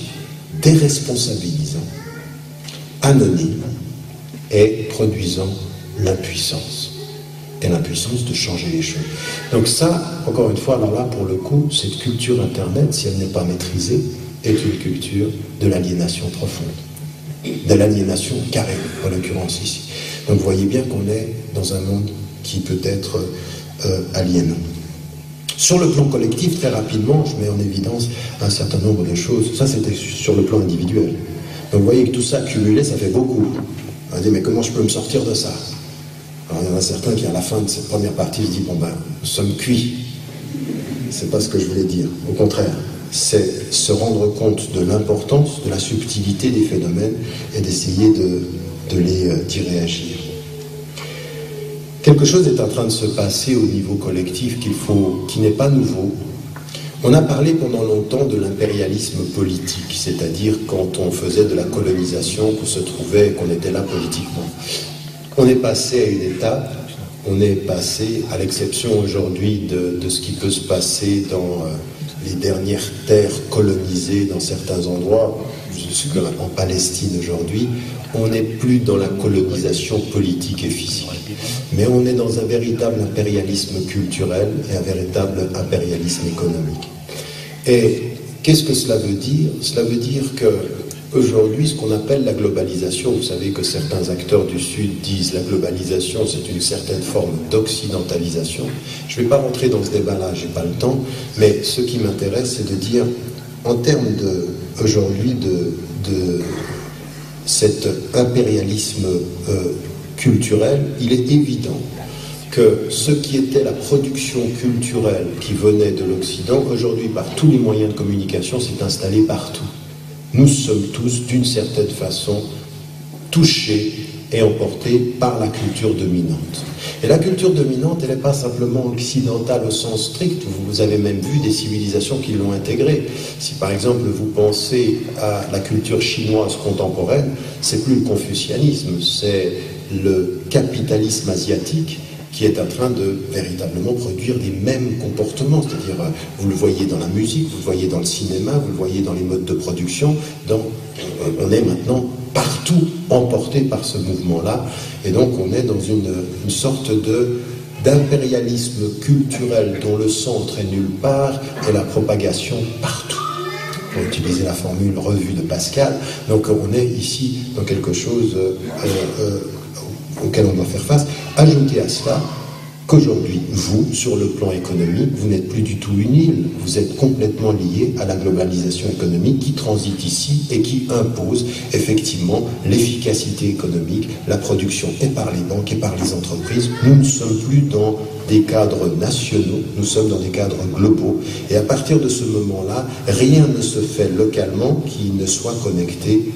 déresponsabilisants, anonymes, et produisant l'impuissance. Et l'impuissance de changer les choses. Donc ça, encore une fois, alors là, pour le coup, cette culture Internet, si elle n'est pas maîtrisée, est une culture de l'aliénation profonde, de l'aliénation carrée, en l'occurrence ici. Donc vous voyez bien qu'on est dans un monde qui peut être aliénant. Sur le plan collectif, très rapidement, je mets en évidence un certain nombre de choses. Ça, c'était sur le plan individuel. Donc vous voyez que tout ça cumulé, ça fait beaucoup. On dit, mais comment je peux me sortir de ça? Alors il y en a certains qui, à la fin de cette première partie, se disent, bon ben, nous sommes cuits. C'est pas ce que je voulais dire. Au contraire, c'est se rendre compte de l'importance, de la subtilité des phénomènes et d'essayer d'y réagir. Quelque chose est en train de se passer au niveau collectif qui n'est pas nouveau. On a parlé pendant longtemps de l'impérialisme politique, c'est-à-dire quand on faisait de la colonisation, qu'on se trouvait, qu'on était là politiquement. On est passé à une étape, on est passé, à l'exception aujourd'hui de ce qui peut se passer dans les dernières terres colonisées dans certains endroits, en Palestine aujourd'hui, on n'est plus dans la colonisation politique et physique. Mais on est dans un véritable impérialisme culturel et un véritable impérialisme économique. Et qu'est-ce que cela veut dire? Cela veut dire que aujourd'hui ce qu'on appelle la globalisation. Vous savez que certains acteurs du Sud disent la globalisation, c'est une certaine forme d'occidentalisation. Je ne vais pas rentrer dans ce débat-là, je n'ai pas le temps, mais ce qui m'intéresse, c'est de dire, en termes aujourd'hui de cet impérialisme culturel, il est évident que ce qui était la production culturelle qui venait de l'Occident, aujourd'hui, par tous les moyens de communication, s'est installé partout. Nous sommes tous, d'une certaine façon, touchés et emportés par la culture dominante. Et la culture dominante, elle n'est pas simplement occidentale au sens strict. Vous avez même vu des civilisations qui l'ont intégrée. Si par exemple vous pensez à la culture chinoise contemporaine, c'est plus le confucianisme, c'est le capitalisme asiatique qui est en train de véritablement produire des mêmes comportements. C'est-à-dire, vous le voyez dans la musique, vous le voyez dans le cinéma, vous le voyez dans les modes de production. On est maintenant partout emporté par ce mouvement-là. Et donc, on est dans une sorte d'impérialisme culturel dont le centre est nulle part et la propagation partout. Pour utiliser la formule revue de Pascal. Donc, on est ici dans quelque chose auquel on doit faire face. Ajoutez à cela qu'aujourd'hui, vous, sur le plan économique, vous n'êtes plus du tout une île, vous êtes complètement lié à la globalisation économique qui transite ici et qui impose effectivement l'efficacité économique, la production et par les banques et par les entreprises. Nous ne sommes plus dans des cadres nationaux, nous sommes dans des cadres globaux. Et à partir de ce moment-là, rien ne se fait localement qui ne soit connecté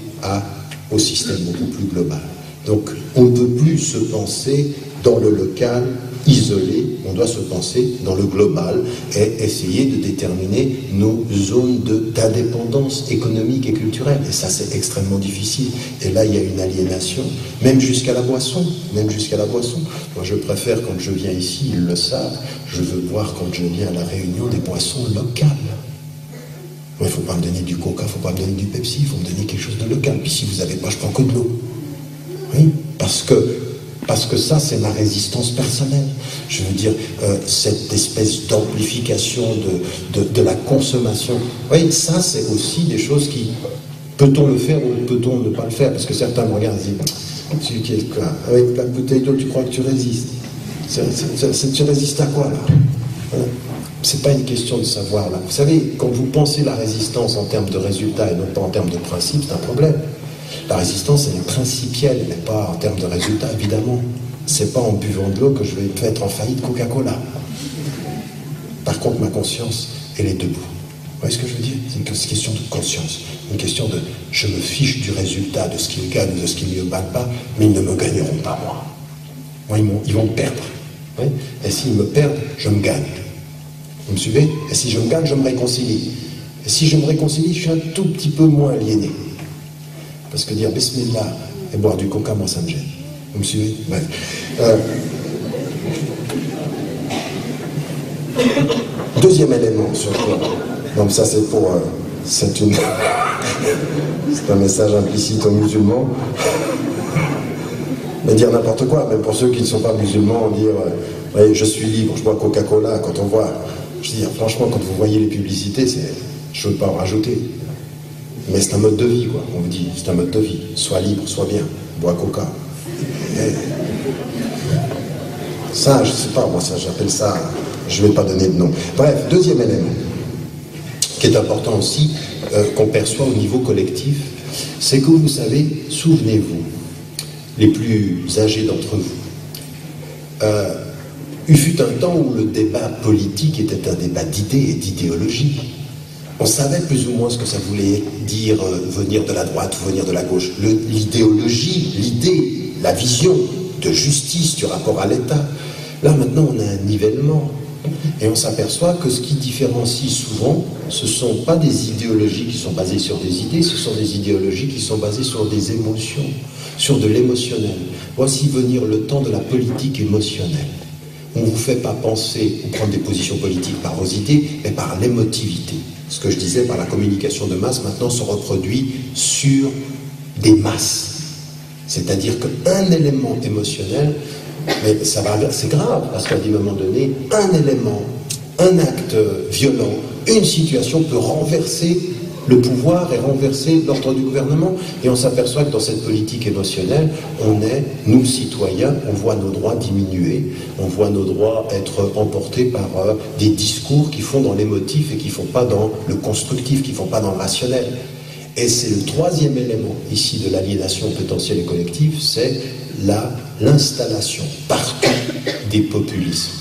au système beaucoup plus global. Donc, on ne peut plus se penser dans le local, isolé, on doit se penser dans le global et essayer de déterminer nos zones d'indépendance économique et culturelle. Et ça, c'est extrêmement difficile. Et là, il y a une aliénation, même jusqu'à la boisson, même jusqu'à la boisson. Moi, je préfère, quand je viens ici, ils le savent, je veux boire, quand je viens à la Réunion, des boissons locales. Il ne faut pas me donner du coca, il ne faut pas me donner du Pepsi, il faut me donner quelque chose de local. Puis si vous n'avez pas, je prends que de l'eau. Oui, parce que ça, c'est ma résistance personnelle. Je veux dire, cette espèce d'amplification de la consommation. Oui, ça, c'est aussi des choses qui... Peut-on le faire ou peut-on ne pas le faire? Parce que certains me regardent et disent, avec la bouteille d'eau, tu crois que tu résistes? Tu résistes à quoi, là? Voilà. C'est pas une question de savoir, là. Vous savez, quand vous pensez la résistance en termes de résultats et non pas en termes de principe, c'est un problème. La résistance, elle est principielle, elle n'est pas en termes de résultats, évidemment. C'est pas en buvant de l'eau que je vais mettre en faillite Coca-Cola. Par contre, ma conscience, elle est debout. Vous voyez ce que je veux dire? C'est une question de conscience, une question de je me fiche du résultat, de ce qu'ils gagnent, de ce qu'ils ne me battent pas, mais ils ne me gagneront pas, moi. Moi, ils vont me perdre. Oui, et s'ils me perdent, je me gagne. Vous me suivez? Et si je me gagne, je me réconcilie. Et si je me réconcilie, je suis un tout petit peu moins aliéné. Parce que dire Bismillah et boire du coca, moi, ça me gêne. Vous me suivez? Bref. Deuxième élément sur quoi. Donc ça, c'est pour... c'est un message implicite aux musulmans. Mais dire n'importe quoi, même pour ceux qui ne sont pas musulmans, dire ouais, je suis libre, je bois Coca-Cola, quand on voit... Je veux dire, franchement, quand vous voyez les publicités, je ne veux pas en rajouter. Mais c'est un mode de vie, quoi. On vous dit, c'est un mode de vie. Sois libre, sois bien. Bois Coca. Et ça, je ne sais pas, moi, ça, j'appelle ça... Je ne vais pas donner de nom. Bref, deuxième élément, qui est important aussi, qu'on perçoit au niveau collectif, c'est que vous savez, souvenez-vous, les plus âgés d'entre vous, il fut un temps où le débat politique était un débat d'idées et d'idéologie. On savait plus ou moins ce que ça voulait dire venir de la droite ou venir de la gauche. L'idéologie, l'idée, la vision de justice du rapport à l'État. Là, maintenant, on a un nivellement. Et on s'aperçoit que ce qui différencie souvent, ce ne sont pas des idéologies qui sont basées sur des idées, ce sont des idéologies qui sont basées sur des émotions, sur de l'émotionnel. Voici venir le temps de la politique émotionnelle. On ne vous fait pas penser ou prendre des positions politiques par vos idées, mais par l'émotivité. Ce que je disais par la communication de masse, maintenant se reproduit sur des masses. C'est-à-dire qu'un élément émotionnel, mais c'est grave, parce qu'à un moment donné, un élément, un acte violent, une situation peut renverser le pouvoir est renversé de l'ordre du gouvernement, et on s'aperçoit que dans cette politique émotionnelle, on est, nous citoyens, on voit nos droits diminuer, on voit nos droits être emportés par des discours qui font dans l'émotif et qui ne font pas dans le constructif, qui ne font pas dans le rationnel. Et c'est le troisième élément ici de l'aliénation potentielle et collective, c'est l'installation partout des populismes.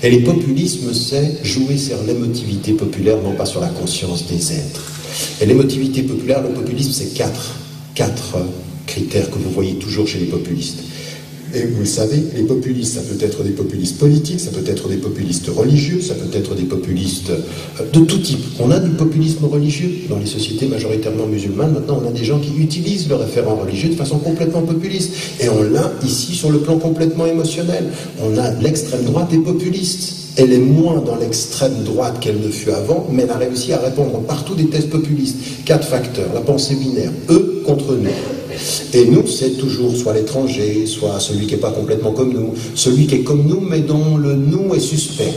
Et les populismes, c'est jouer sur l'émotivité populaire, non pas sur la conscience des êtres. Et l'émotivité populaire, le populisme, c'est quatre critères que vous voyez toujours chez les populistes. Et vous le savez, les populistes, ça peut être des populistes politiques, ça peut être des populistes religieux, ça peut être des populistes de tout type. On a du populisme religieux dans les sociétés majoritairement musulmanes. Maintenant, on a des gens qui utilisent le référent religieux de façon complètement populiste. Et on l'a ici sur le plan complètement émotionnel. On a l'extrême droite des populistes. Elle est moins dans l'extrême droite qu'elle ne fut avant, mais elle a réussi à répondre partout des thèses populistes. 4 facteurs, la pensée binaire, eux contre nous. Et nous, c'est toujours soit l'étranger, soit celui qui n'est pas complètement comme nous, celui qui est comme nous, mais dont le nous est suspect.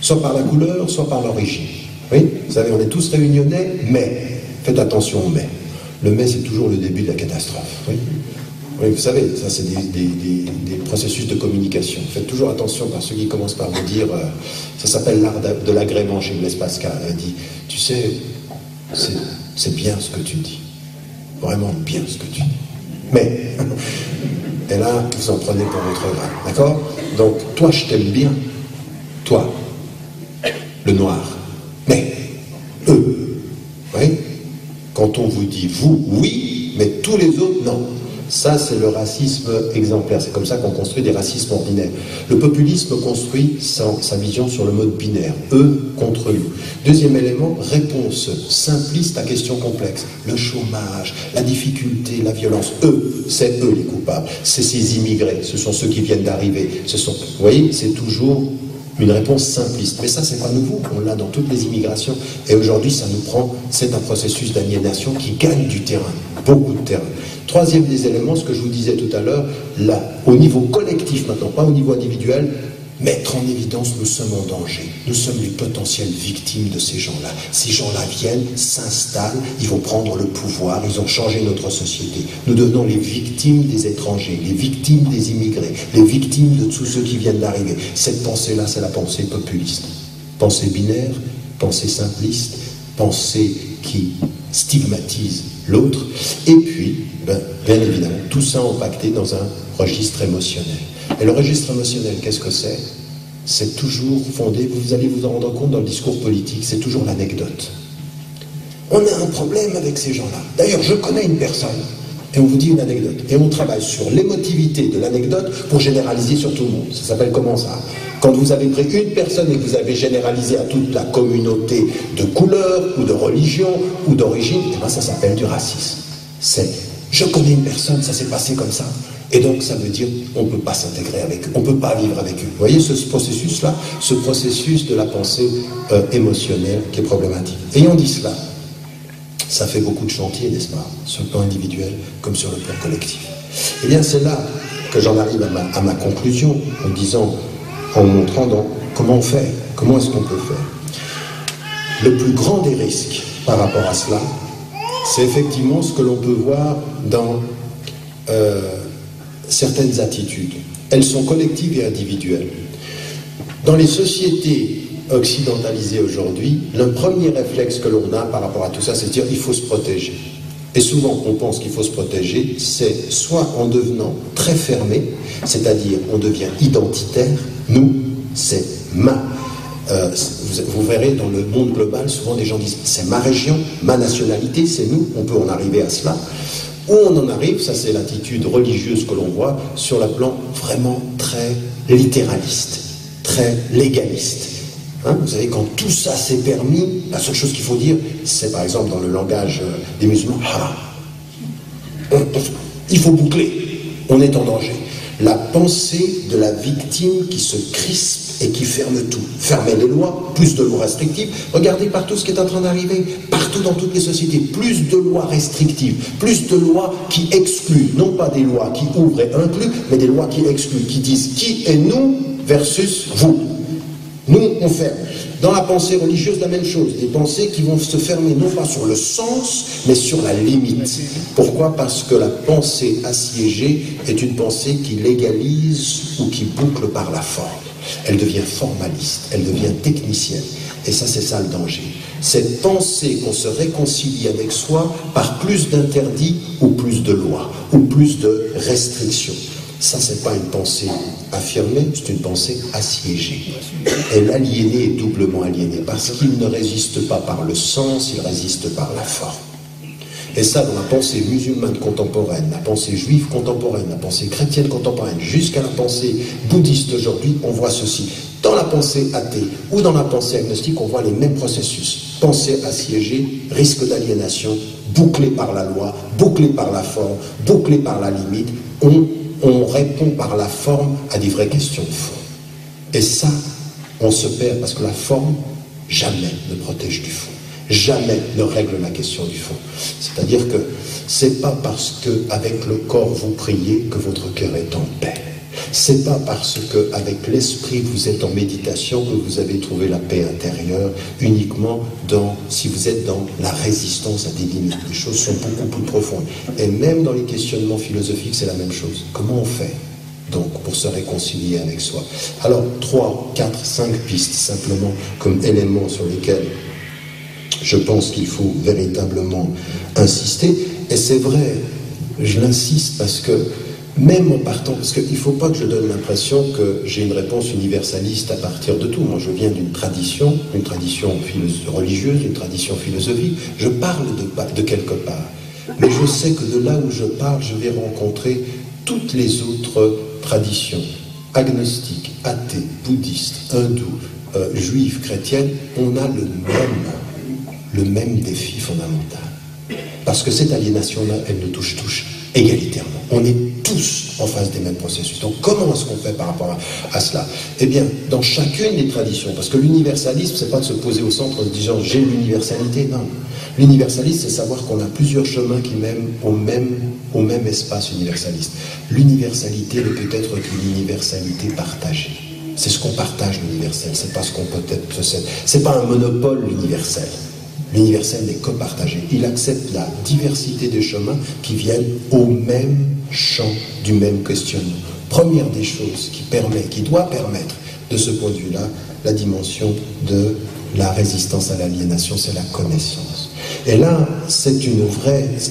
Soit par la couleur, soit par l'origine. Oui, vous savez, on est tous réunionnais, mais, faites attention au mais. Le mais, c'est toujours le début de la catastrophe. Oui. Oui, vous savez, ça c'est des processus de communication. Faites toujours attention par ceux qui commencent par vous dire, ça s'appelle l'art de l'agrément chez Blaise Pascal. Elle dit, tu sais, c'est bien ce que tu dis. Vraiment bien ce que tu dis. Mais, et là, vous en prenez pour votre grade. D'accord? Donc, toi, je t'aime bien. Toi, le noir. Mais, eux. Oui? Quand on vous dit vous, oui, mais tous les autres, non. Ça, c'est le racisme exemplaire. C'est comme ça qu'on construit des racismes ordinaires. Le populisme construit sa vision sur le mode binaire. Eux contre nous. Deuxième élément, réponse simpliste à questions complexes. Le chômage, la difficulté, la violence. Eux, c'est eux les coupables. C'est ces immigrés. Ce sont ceux qui viennent d'arriver. Vous voyez, c'est toujours une réponse simpliste. Mais ça, c'est pas nouveau. On l'a dans toutes les immigrations. Et aujourd'hui, ça nous prend, c'est un processus d'aliénation qui gagne du terrain. Beaucoup de terrain. Troisième des éléments, ce que je vous disais tout à l'heure, là, au niveau collectif maintenant, pas au niveau individuel, mettre en évidence, nous sommes en danger. Nous sommes les potentielles victimes de ces gens-là. Ces gens-là viennent, s'installent, ils vont prendre le pouvoir, ils ont changé notre société. Nous devenons les victimes des étrangers, les victimes des immigrés, les victimes de tous ceux qui viennent d'arriver. Cette pensée-là, c'est la pensée populiste. Pensée binaire, pensée simpliste, pensée qui stigmatise l'autre, et puis, bien évidemment, tout ça empaqueté dans un registre émotionnel. Et le registre émotionnel, qu'est-ce que c'est? C'est toujours fondé, vous allez vous en rendre compte dans le discours politique, c'est toujours l'anecdote. On a un problème avec ces gens-là. D'ailleurs, je connais une personne, et on vous dit une anecdote. Et on travaille sur l'émotivité de l'anecdote pour généraliser sur tout le monde. Ça s'appelle comment ça? Quand vous avez pris une personne et que vous avez généralisé à toute la communauté de couleur, ou de religion, ou d'origine, eh bien ça s'appelle du racisme. C'est, je connais une personne, ça s'est passé comme ça. Et donc ça veut dire on ne peut pas s'intégrer avec eux, on ne peut pas vivre avec eux. Vous voyez ce processus-là, ce processus de la pensée émotionnelle qui est problématique. Ayant dit cela, ça fait beaucoup de chantiers, n'est-ce pas, sur le plan individuel comme sur le plan collectif. Eh bien c'est là que j'en arrive à ma conclusion en disant, en montrant comment on fait, comment est-ce qu'on peut faire. Le plus grand des risques par rapport à cela, c'est effectivement ce que l'on peut voir dans certaines attitudes. Elles sont collectives et individuelles. Dans les sociétés occidentalisées aujourd'hui, le premier réflexe que l'on a par rapport à tout ça, c'est de dire il faut se protéger. Et souvent, on pense qu'il faut se protéger, c'est soit en devenant très fermé, c'est-à-dire on devient identitaire, nous, c'est ma. Vous verrez dans le monde global, souvent des gens disent c'est ma région, ma nationalité, c'est nous, on peut en arriver à cela. Où on en arrive, ça c'est l'attitude religieuse que l'on voit sur le plan vraiment très littéraliste, très légaliste. Hein, vous savez, quand tout ça s'est permis, la seule chose qu'il faut dire, c'est par exemple dans le langage des musulmans, il faut boucler, on est en danger. La pensée de la victime qui se crispe et qui ferme tout. Fermer les lois, plus de lois restrictives. Regardez partout ce qui est en train d'arriver, partout dans toutes les sociétés, plus de lois restrictives, plus de lois qui excluent, non pas des lois qui ouvrent et incluent, mais des lois qui excluent, qui disent qui est nous versus vous. Nous, on ferme. Dans la pensée religieuse, la même chose. Des pensées qui vont se fermer non pas sur le sens, mais sur la limite. Pourquoi? Parce que la pensée assiégée est une pensée qui légalise ou qui boucle par la forme. Elle devient formaliste, elle devient technicienne. Et ça, c'est ça le danger. Cette pensée qu'on se réconcilie avec soi par plus d'interdits ou plus de lois, ou plus de restrictions. Ça, c'est pas une pensée affirmée, c'est une pensée assiégée. Et l'aliéné est doublement aliéné, parce qu'il ne résiste pas par le sens, il résiste par la forme. Et ça, dans la pensée musulmane contemporaine, la pensée juive contemporaine, la pensée chrétienne contemporaine, jusqu'à la pensée bouddhiste aujourd'hui, on voit ceci. Dans la pensée athée ou dans la pensée agnostique, on voit les mêmes processus. Pensée assiégée, risque d'aliénation, bouclée par la loi, bouclée par la forme, bouclée par la limite. On répond par la forme à des vraies questions de fond. Et ça, on se perd parce que la forme, jamais ne protège du fond. Jamais ne règle la question du fond. C'est-à-dire que c'est pas parce que avec le corps vous priez que votre cœur est en paix. C'est pas parce que avec l'esprit vous êtes en méditation que vous avez trouvé la paix intérieure uniquement si vous êtes dans la résistance à des limites. Les choses sont beaucoup plus profondes. Et même dans les questionnements philosophiques, c'est la même chose. Comment on fait donc pour se réconcilier avec soi? Alors 3, 4, 5 pistes simplement comme éléments sur lesquels je pense qu'il faut véritablement insister. Et c'est vrai, je l'insiste parce que même en partant, parce qu'il ne faut pas que je donne l'impression que j'ai une réponse universaliste à partir de tout. Moi, je viens d'une tradition religieuse, d'une tradition philosophique. Je parle de quelque part. Mais je sais que de là où je parle, je vais rencontrer toutes les autres traditions, agnostiques, athées, bouddhistes, hindous, juives, chrétiennes. On a le même défi fondamental. Parce que cette aliénation-là, elle nous touche tous égalitairement. On est tous en face des mêmes processus. Donc comment est-ce qu'on fait par rapport à cela? Eh bien, dans chacune des traditions, parce que l'universalisme, c'est pas de se poser au centre en se disant j'ai l'universalité, non. L'universalisme, c'est savoir qu'on a plusieurs chemins qui mènent au même espace universaliste. L'universalité ne peut être qu'une universalité partagée. C'est ce qu'on partage, l'universel, c'est pas ce qu'on peut être possède. C'est pas un monopole, l'universel. L'universel n'est que partagé. Il accepte la diversité des chemins qui viennent au même champ du même questionnement. Première des choses qui doit permettre, de ce point de vue-là, la dimension de la résistance à l'aliénation, c'est la connaissance. Et là, c'est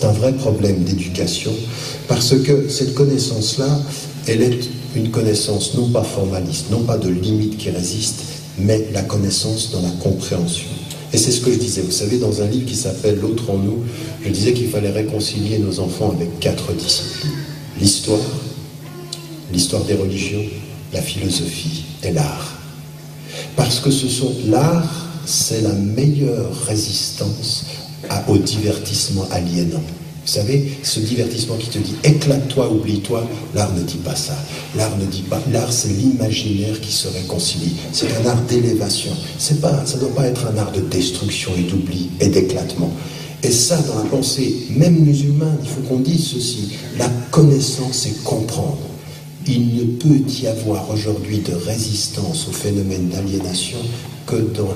un vrai problème d'éducation, parce que cette connaissance-là, elle est une connaissance non pas formaliste, non pas de limites qui résistent, mais la connaissance dans la compréhension. Et c'est ce que je disais, vous savez, dans un livre qui s'appelle « L'autre en nous », je disais qu'il fallait réconcilier nos enfants avec 4 disciplines. L'histoire des religions, la philosophie et l'art. Parce que l'art, c'est la meilleure résistance au divertissement aliénant. Vous savez, ce divertissement qui te dit « éclate-toi, oublie-toi », l'art ne dit pas ça. L'art ne dit pas. L'art, c'est l'imaginaire qui se réconcilie. C'est un art d'élévation. Ça ne doit pas être un art de destruction et d'oubli et d'éclatement. Et ça, dans la pensée, même musulmane, il faut qu'on dise ceci. La connaissance, c'est comprendre. Il ne peut y avoir aujourd'hui de résistance au phénomène d'aliénation que dans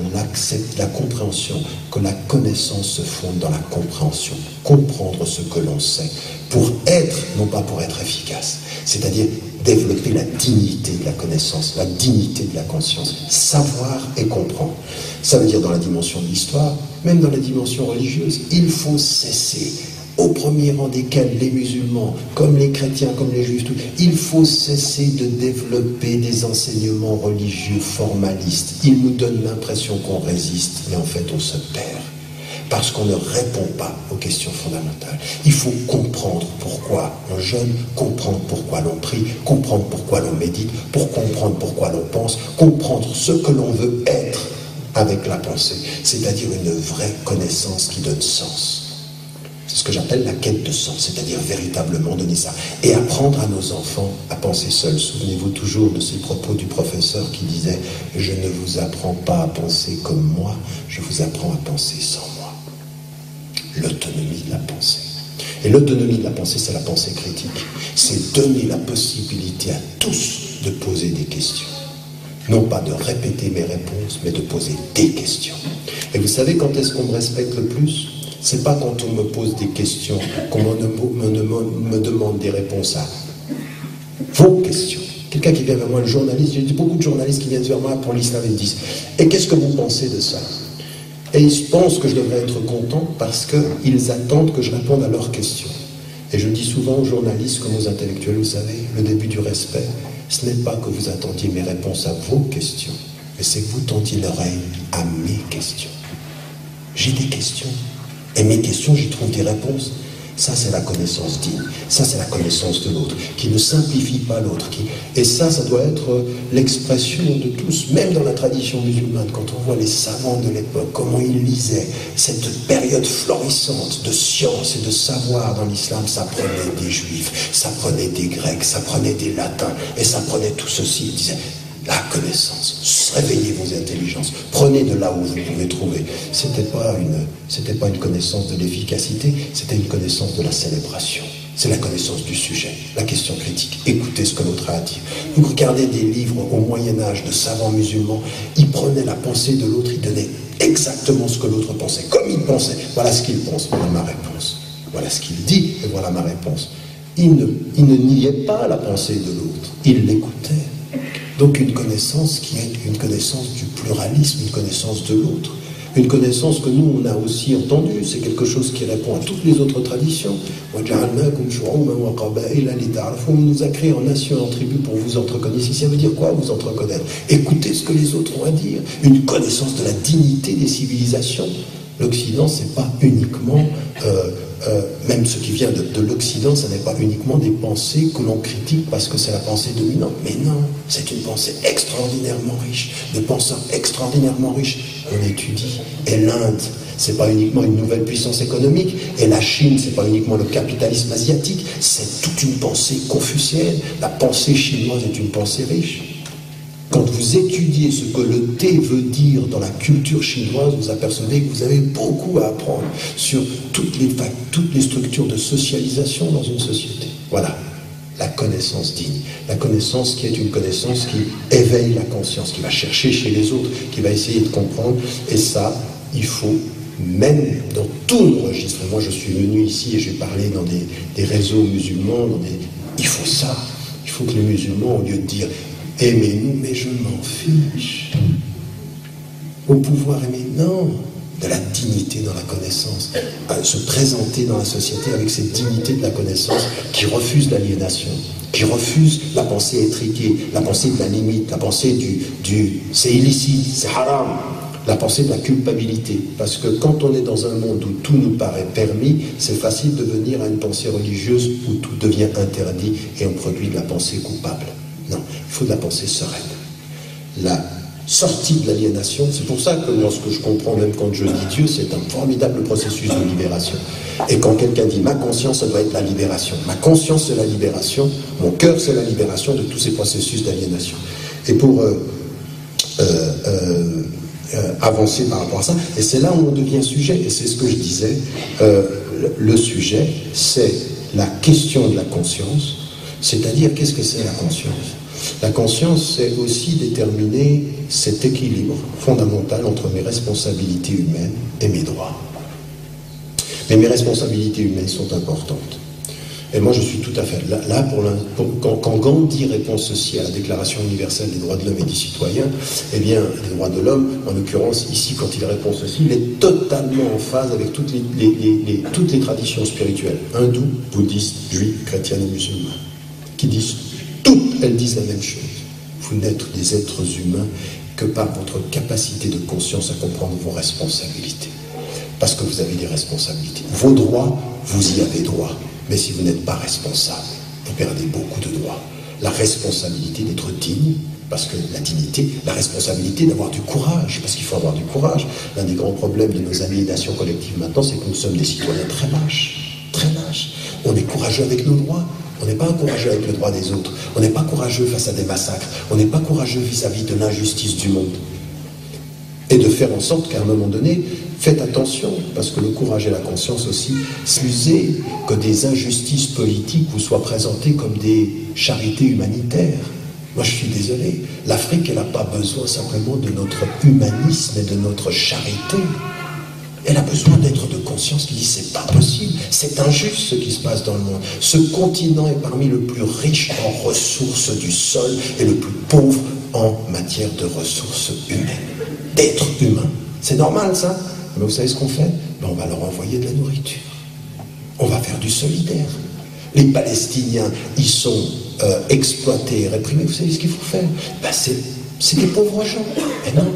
la compréhension, que la connaissance se fonde dans la compréhension. Comprendre ce que l'on sait pour être, non pas pour être efficace, c'est-à-dire développer la dignité de la connaissance, la dignité de la conscience, savoir et comprendre. Ça veut dire dans la dimension de l'histoire, même dans la dimension religieuse, il faut cesser, au premier rang desquels les musulmans, comme les chrétiens, comme les juifs, il faut cesser de développer des enseignements religieux formalistes. Ils nous donnent l'impression qu'on résiste, mais en fait on se perd. Parce qu'on ne répond pas aux questions fondamentales. Il faut comprendre pourquoi on jeûne, comprendre pourquoi l'on prie, comprendre pourquoi l'on médite, pour comprendre pourquoi l'on pense, comprendre ce que l'on veut être avec la pensée. C'est-à-dire une vraie connaissance qui donne sens. C'est ce que j'appelle la quête de sens, c'est-à-dire véritablement donner ça. Et apprendre à nos enfants à penser seuls. Souvenez-vous toujours de ces propos du professeur qui disait « Je ne vous apprends pas à penser comme moi, je vous apprends à penser sans moi. » L'autonomie de la pensée. Et l'autonomie de la pensée, c'est la pensée critique. C'est donner la possibilité à tous de poser des questions. Non pas de répéter mes réponses, mais de poser des questions. Et vous savez quand est-ce qu'on me respecte le plus? C'est pas quand on me pose des questions, qu'on me demande des réponses à vos questions. Quelqu'un qui vient vers moi, le journaliste, j'ai beaucoup de journalistes qui viennent vers moi pour l'islam et me disent « Et qu'est-ce que vous pensez de ça ?» Et ils pensent que je devrais être content parce qu'ils attendent que je réponde à leurs questions. Et je dis souvent aux journalistes comme aux intellectuels, vous savez, le début du respect, ce n'est pas que vous attendiez mes réponses à vos questions, mais c'est que vous tendiez l'oreille à mes questions. J'ai des questions, et mes questions, j'y trouve des réponses. Ça, c'est la connaissance digne. Ça, c'est la connaissance de l'autre, qui ne simplifie pas l'autre. Et ça doit être l'expression de tous, même dans la tradition musulmane, quand on voit les savants de l'époque, comment ils lisaient cette période florissante de science et de savoir dans l'islam. Ça prenait des juifs, ça prenait des grecs, ça prenait des latins, et ça prenait tout ceci. Ils disaient, la connaissance, réveillez vos intelligences, prenez de là où vous pouvez trouver. C'était pas une connaissance de l'efficacité, c'était une connaissance de la célébration. C'est la connaissance du sujet, la question critique. Écoutez ce que l'autre a à dire. Vous regardez des livres au Moyen-Âge de savants musulmans, ils prenaient la pensée de l'autre, ils donnaient exactement ce que l'autre pensait, comme il pensait. Voilà ce qu'il pense, voilà ma réponse. Voilà ce qu'il dit, et voilà ma réponse. Il ne niait pas la pensée de l'autre, il l'écoutait. Donc une connaissance qui est une connaissance du pluralisme, une connaissance de l'autre. Une connaissance que nous, on a aussi entendue, c'est quelque chose qui répond à toutes les autres traditions. On nous a créés en nations et en tribus pour vous entreconnaître. Ça veut dire quoi, vous entreconnaître? Écoutez ce que les autres ont à dire. Une connaissance de la dignité des civilisations. L'Occident, c'est pas uniquement... même ce qui vient de l'Occident, ce n'est pas uniquement des pensées que l'on critique parce que c'est la pensée dominante. Mais non, c'est une pensée extraordinairement riche, de penseurs extraordinairement riches qu'on étudie. Et l'Inde, c'est pas uniquement une nouvelle puissance économique. Et la Chine, c'est pas uniquement le capitalisme asiatique. C'est toute une pensée confucéenne. La pensée chinoise est une pensée riche. Quand vous étudiez ce que le thé veut dire dans la culture chinoise, vous apercevez que vous avez beaucoup à apprendre sur toutes les structures de socialisation dans une société. Voilà, la connaissance digne. La connaissance qui est une connaissance qui éveille la conscience, qui va chercher chez les autres, qui va essayer de comprendre. Et ça, il faut, même dans tous nos registres. Moi, je suis venu ici et j'ai parlé dans des réseaux musulmans, il faut ça. Il faut que les musulmans, au lieu de dire « aimez-nous, mais je m'en fiche ». Au pouvoir aimer, non, de la dignité dans la connaissance, se présenter dans la société avec cette dignité de la connaissance qui refuse l'aliénation, qui refuse la pensée étriquée, la pensée de la limite, la pensée du c'est illicite, c'est haram, la pensée de la culpabilité. Parce que quand on est dans un monde où tout nous paraît permis, c'est facile de venir à une pensée religieuse où tout devient interdit et on produit de la pensée coupable. Non, il faut de la pensée sereine. La sortie de l'aliénation, c'est pour ça que moi, ce que je comprends, même quand je dis Dieu, c'est un formidable processus de libération. Et quand quelqu'un dit ma conscience, ça doit être la libération. Ma conscience, c'est la libération. Mon cœur, c'est la libération de tous ces processus d'aliénation. Et pour avancer par rapport à ça, et c'est là où on devient sujet, et c'est ce que je disais, le sujet, c'est la question de la conscience, c'est-à-dire qu'est-ce que c'est la conscience? La conscience, c'est aussi déterminer cet équilibre fondamental entre mes responsabilités humaines et mes droits. Mais mes responsabilités humaines sont importantes. Et moi, je suis tout à fait là quand Gandhi répond ceci à la Déclaration universelle des droits de l'homme et du citoyen, eh bien, les droits de l'homme, en l'occurrence, ici, quand il répond ceci, il est totalement en phase avec toutes les traditions spirituelles, hindoues, bouddhistes, juifs, chrétiennes et musulmanes, qui disent, toutes elles disent la même chose. Vous n'êtes des êtres humains que par votre capacité de conscience à comprendre vos responsabilités. Parce que vous avez des responsabilités. Vos droits, vous y avez droit. Mais si vous n'êtes pas responsable, vous perdez beaucoup de droits. La responsabilité d'être digne, parce que la dignité, la responsabilité d'avoir du courage, parce qu'il faut avoir du courage. L'un des grands problèmes de nos aliénations collectives maintenant, c'est que nous sommes des citoyens très lâches, très lâches. On est courageux avec nos droits, on n'est pas courageux avec le droit des autres, on n'est pas courageux face à des massacres, on n'est pas courageux vis-à-vis de l'injustice du monde. Et de faire en sorte qu'à un moment donné, faites attention, parce que le courage et la conscience aussi, refusez que des injustices politiques vous soient présentées comme des charités humanitaires. Moi, je suis désolé. L'Afrique, elle n'a pas besoin simplement de notre humanisme et de notre charité. Elle a besoin d'être de conscience qui dit c'est pas possible, c'est injuste ce qui se passe dans le monde. Ce continent est parmi le plus riche en ressources du sol et le plus pauvre en matière de ressources humaines. D'être humain. C'est normal ça. Mais vous savez ce qu'on fait? On va leur envoyer de la nourriture. On va faire du solidaire. Les Palestiniens, ils sont exploités et réprimés. Vous savez ce qu'il faut faire? C'est des pauvres gens. Mais non.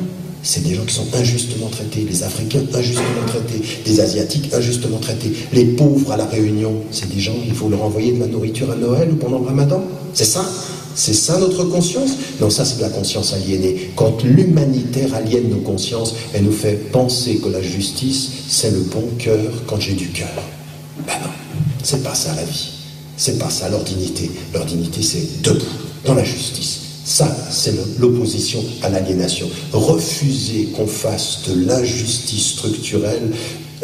C'est des gens qui sont injustement traités, les Africains injustement traités, les Asiatiques injustement traités, les pauvres à la Réunion, c'est des gens, il faut leur envoyer de la nourriture à Noël ou pendant le Ramadan. C'est ça notre conscience? Non, ça c'est de la conscience aliénée. Quand l'humanitaire aliène nos consciences, elle nous fait penser que la justice, c'est le bon cœur quand j'ai du cœur. Ben non, c'est pas ça la vie. C'est pas ça leur dignité. Leur dignité, c'est debout, dans la justice. Ça, c'est l'opposition à l'aliénation. Refuser qu'on fasse de l'injustice structurelle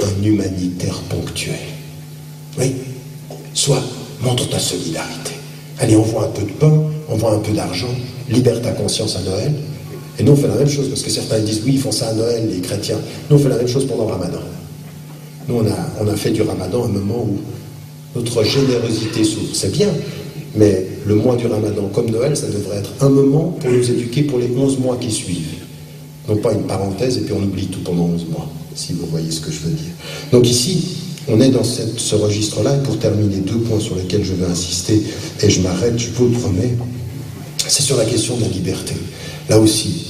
un humanitaire ponctuel. Oui. Soit, montre ta solidarité. Allez, envoie un peu de pain, envoie un peu d'argent, libère ta conscience à Noël. Et nous, on fait la même chose, parce que certains disent, oui, ils font ça à Noël, les chrétiens. Nous, on fait la même chose pendant le Ramadan. Nous, on a fait du Ramadan un moment où notre générosité s'ouvre. C'est bien. Mais le mois du Ramadan, comme Noël, ça devrait être un moment pour nous éduquer pour les 11 mois qui suivent. Donc pas une parenthèse et puis on oublie tout pendant 11 mois, si vous voyez ce que je veux dire. Donc ici, on est dans ce registre-là, et pour terminer, 2 points sur lesquels je veux insister, et je m'arrête, je vous le promets, c'est sur la question de la liberté. Là aussi,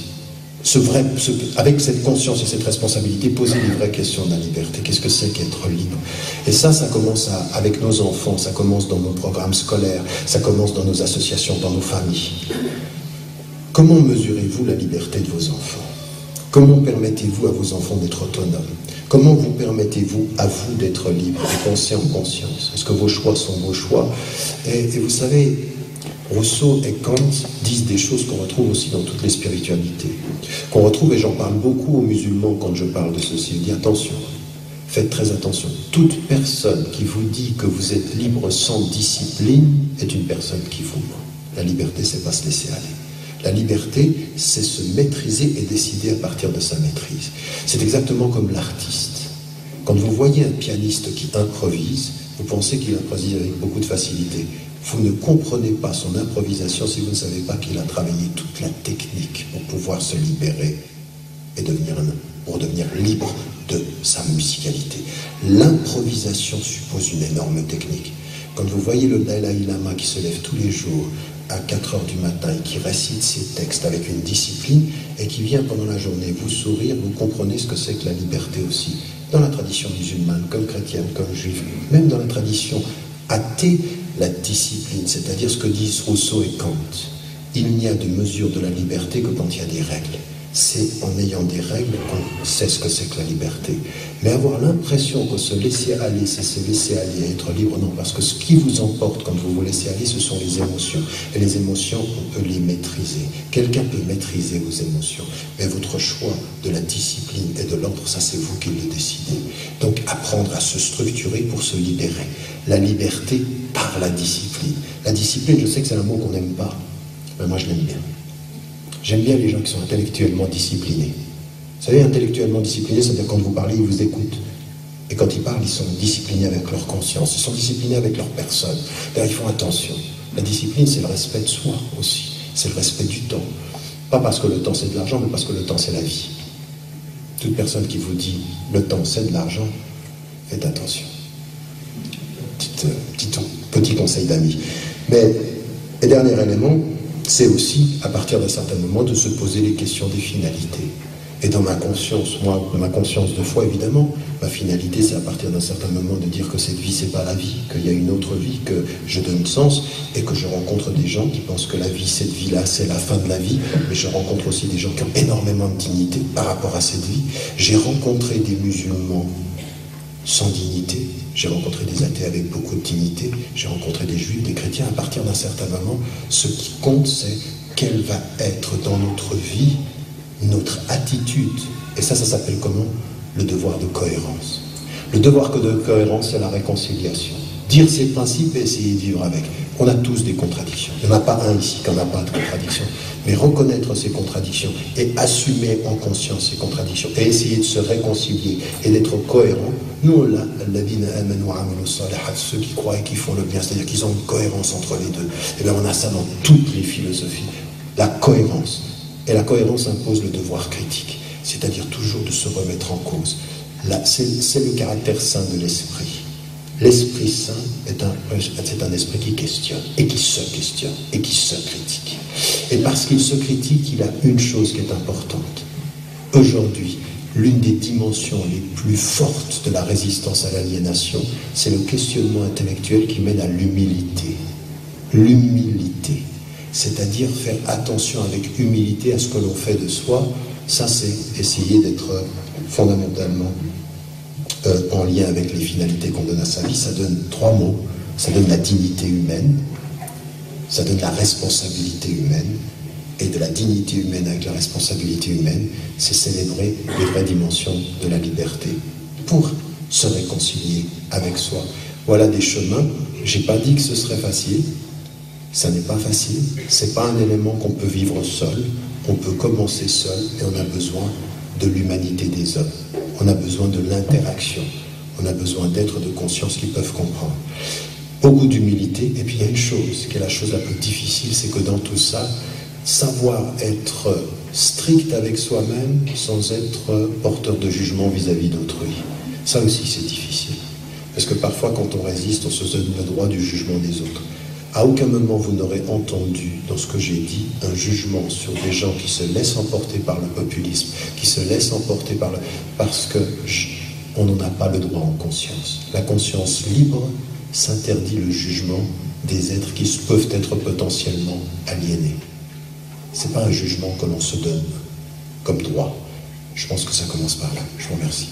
avec cette conscience et cette responsabilité, poser les vraies questions de la liberté. Qu'est-ce que c'est qu'être libre? Et ça commence avec nos enfants, ça commence dans nos programmes scolaires, ça commence dans nos associations, dans nos familles. Comment mesurez-vous la liberté de vos enfants? Comment permettez-vous à vos enfants d'être autonomes? Comment vous permettez-vous à vous d'être libre, de penser en conscience? Est-ce que vos choix sont vos choix? Et vous savez, Rousseau et Kant disent des choses qu'on retrouve aussi dans toutes les spiritualités. Qu'on retrouve, et j'en parle beaucoup aux musulmans quand je parle de ceci. Je dis attention, faites très attention. Toute personne qui vous dit que vous êtes libre sans discipline est une personne qui vous ment. La liberté, c'est pas se laisser aller. La liberté, c'est se maîtriser et décider à partir de sa maîtrise. C'est exactement comme l'artiste. Quand vous voyez un pianiste qui improvise, vous pensez qu'il improvise avec beaucoup de facilité. Vous ne comprenez pas son improvisation si vous ne savez pas qu'il a travaillé toute la technique pour pouvoir se libérer et pour devenir libre de sa musicalité. L'improvisation suppose une énorme technique. Quand vous voyez le Dalai Lama qui se lève tous les jours à 4 heures du matin et qui récite ses textes avec une discipline et qui vient pendant la journée vous sourire, vous comprenez ce que c'est que la liberté aussi. Dans la tradition musulmane, comme chrétienne, comme juive, même dans la tradition athée, la discipline, c'est-à-dire ce que disent Rousseau et Kant. Il n'y a de mesure de la liberté que quand il y a des règles. C'est en ayant des règles qu'on sait ce que c'est que la liberté. Mais avoir l'impression que se laisser aller, c'est se laisser aller et être libre, non, parce que ce qui vous emporte quand vous vous laissez aller, ce sont les émotions. Et les émotions, on peut les maîtriser. Quelqu'un peut maîtriser vos émotions. Mais votre choix de la discipline et de l'ordre, ça c'est vous qui le décidez. Donc apprendre à se structurer pour se libérer. La liberté par la discipline. La discipline, je sais que c'est un mot qu'on n'aime pas, mais moi je l'aime bien. J'aime bien les gens qui sont intellectuellement disciplinés. Vous savez, intellectuellement disciplinés, c'est-à-dire quand vous parlez, ils vous écoutent. Et quand ils parlent, ils sont disciplinés avec leur conscience, ils sont disciplinés avec leur personne. D'ailleurs, ils font attention. La discipline, c'est le respect de soi aussi. C'est le respect du temps. Pas parce que le temps c'est de l'argent, mais parce que le temps c'est la vie. Toute personne qui vous dit le temps c'est de l'argent, faites attention. Petit conseil d'amis. Mais, et dernier élément, c'est aussi, à partir d'un certain moment, de se poser les questions des finalités. Et dans ma conscience, moi, dans ma conscience de foi, évidemment, ma finalité, c'est à partir d'un certain moment de dire que cette vie, c'est pas la vie, qu'il y a une autre vie, que je donne sens, et que je rencontre des gens qui pensent que la vie, cette vie-là, c'est la fin de la vie, mais je rencontre aussi des gens qui ont énormément de dignité par rapport à cette vie. J'ai rencontré des musulmans sans dignité, j'ai rencontré des athées avec beaucoup de dignité, j'ai rencontré des juifs, des chrétiens. À partir d'un certain moment, ce qui compte, c'est quelle va être dans notre vie notre attitude. Et ça s'appelle comment? Le devoir de cohérence. Le devoir de cohérence, c'est la réconciliation. dire ses principes et essayer de vivre avec. On a tous des contradictions. Il n'y en a pas un ici qui n'en a pas de contradictions. Mais reconnaître ces contradictions et assumer en conscience ces contradictions et essayer de se réconcilier et d'être cohérent, nous on l'a, ceux qui croient et qui font le bien, c'est-à-dire qu'ils ont une cohérence entre les deux. Et bien on a ça dans toutes les philosophies. La cohérence. Et la cohérence impose le devoir critique, c'est-à-dire toujours de se remettre en cause. C'est le caractère saint de l'esprit. L'Esprit Saint c'est un esprit qui questionne, et qui se questionne, et qui se critique. Et parce qu'il se critique, il a une chose qui est importante. Aujourd'hui, l'une des dimensions les plus fortes de la résistance à l'aliénation, c'est le questionnement intellectuel qui mène à l'humilité. L'humilité, c'est-à-dire faire attention avec humilité à ce que l'on fait de soi. Ça, c'est essayer d'être fondamentalement en lien avec les finalités qu'on donne à sa vie. Ça donne 3 mots. Ça donne la dignité humaine, ça donne la responsabilité humaine, et de la dignité humaine avec la responsabilité humaine, c'est célébrer les vraies dimensions de la liberté pour se réconcilier avec soi. Voilà des chemins. J'ai pas dit que ce serait facile. Ça n'est pas facile. C'est pas un élément qu'on peut vivre seul. On peut commencer seul, et on a besoin de l'humanité des hommes. On a besoin de l'interaction. On a besoin d'êtres de conscience qui peuvent comprendre. Beaucoup d'humilité. Et puis il y a une chose qui est la chose la plus difficile, c'est que dans tout ça, savoir être strict avec soi-même sans être porteur de jugement vis-à-vis d'autrui. Ça aussi c'est difficile. Parce que parfois quand on résiste, on se donne le droit du jugement des autres. À aucun moment vous n'aurez entendu dans ce que j'ai dit un jugement sur des gens qui se laissent emporter par le populisme, qui se laissent emporter par parce que on n'en a pas le droit en conscience. La conscience libre s'interdit le jugement des êtres qui peuvent être potentiellement aliénés. C'est pas un jugement que l'on se donne comme droit. Je pense que ça commence par là. Je vous remercie.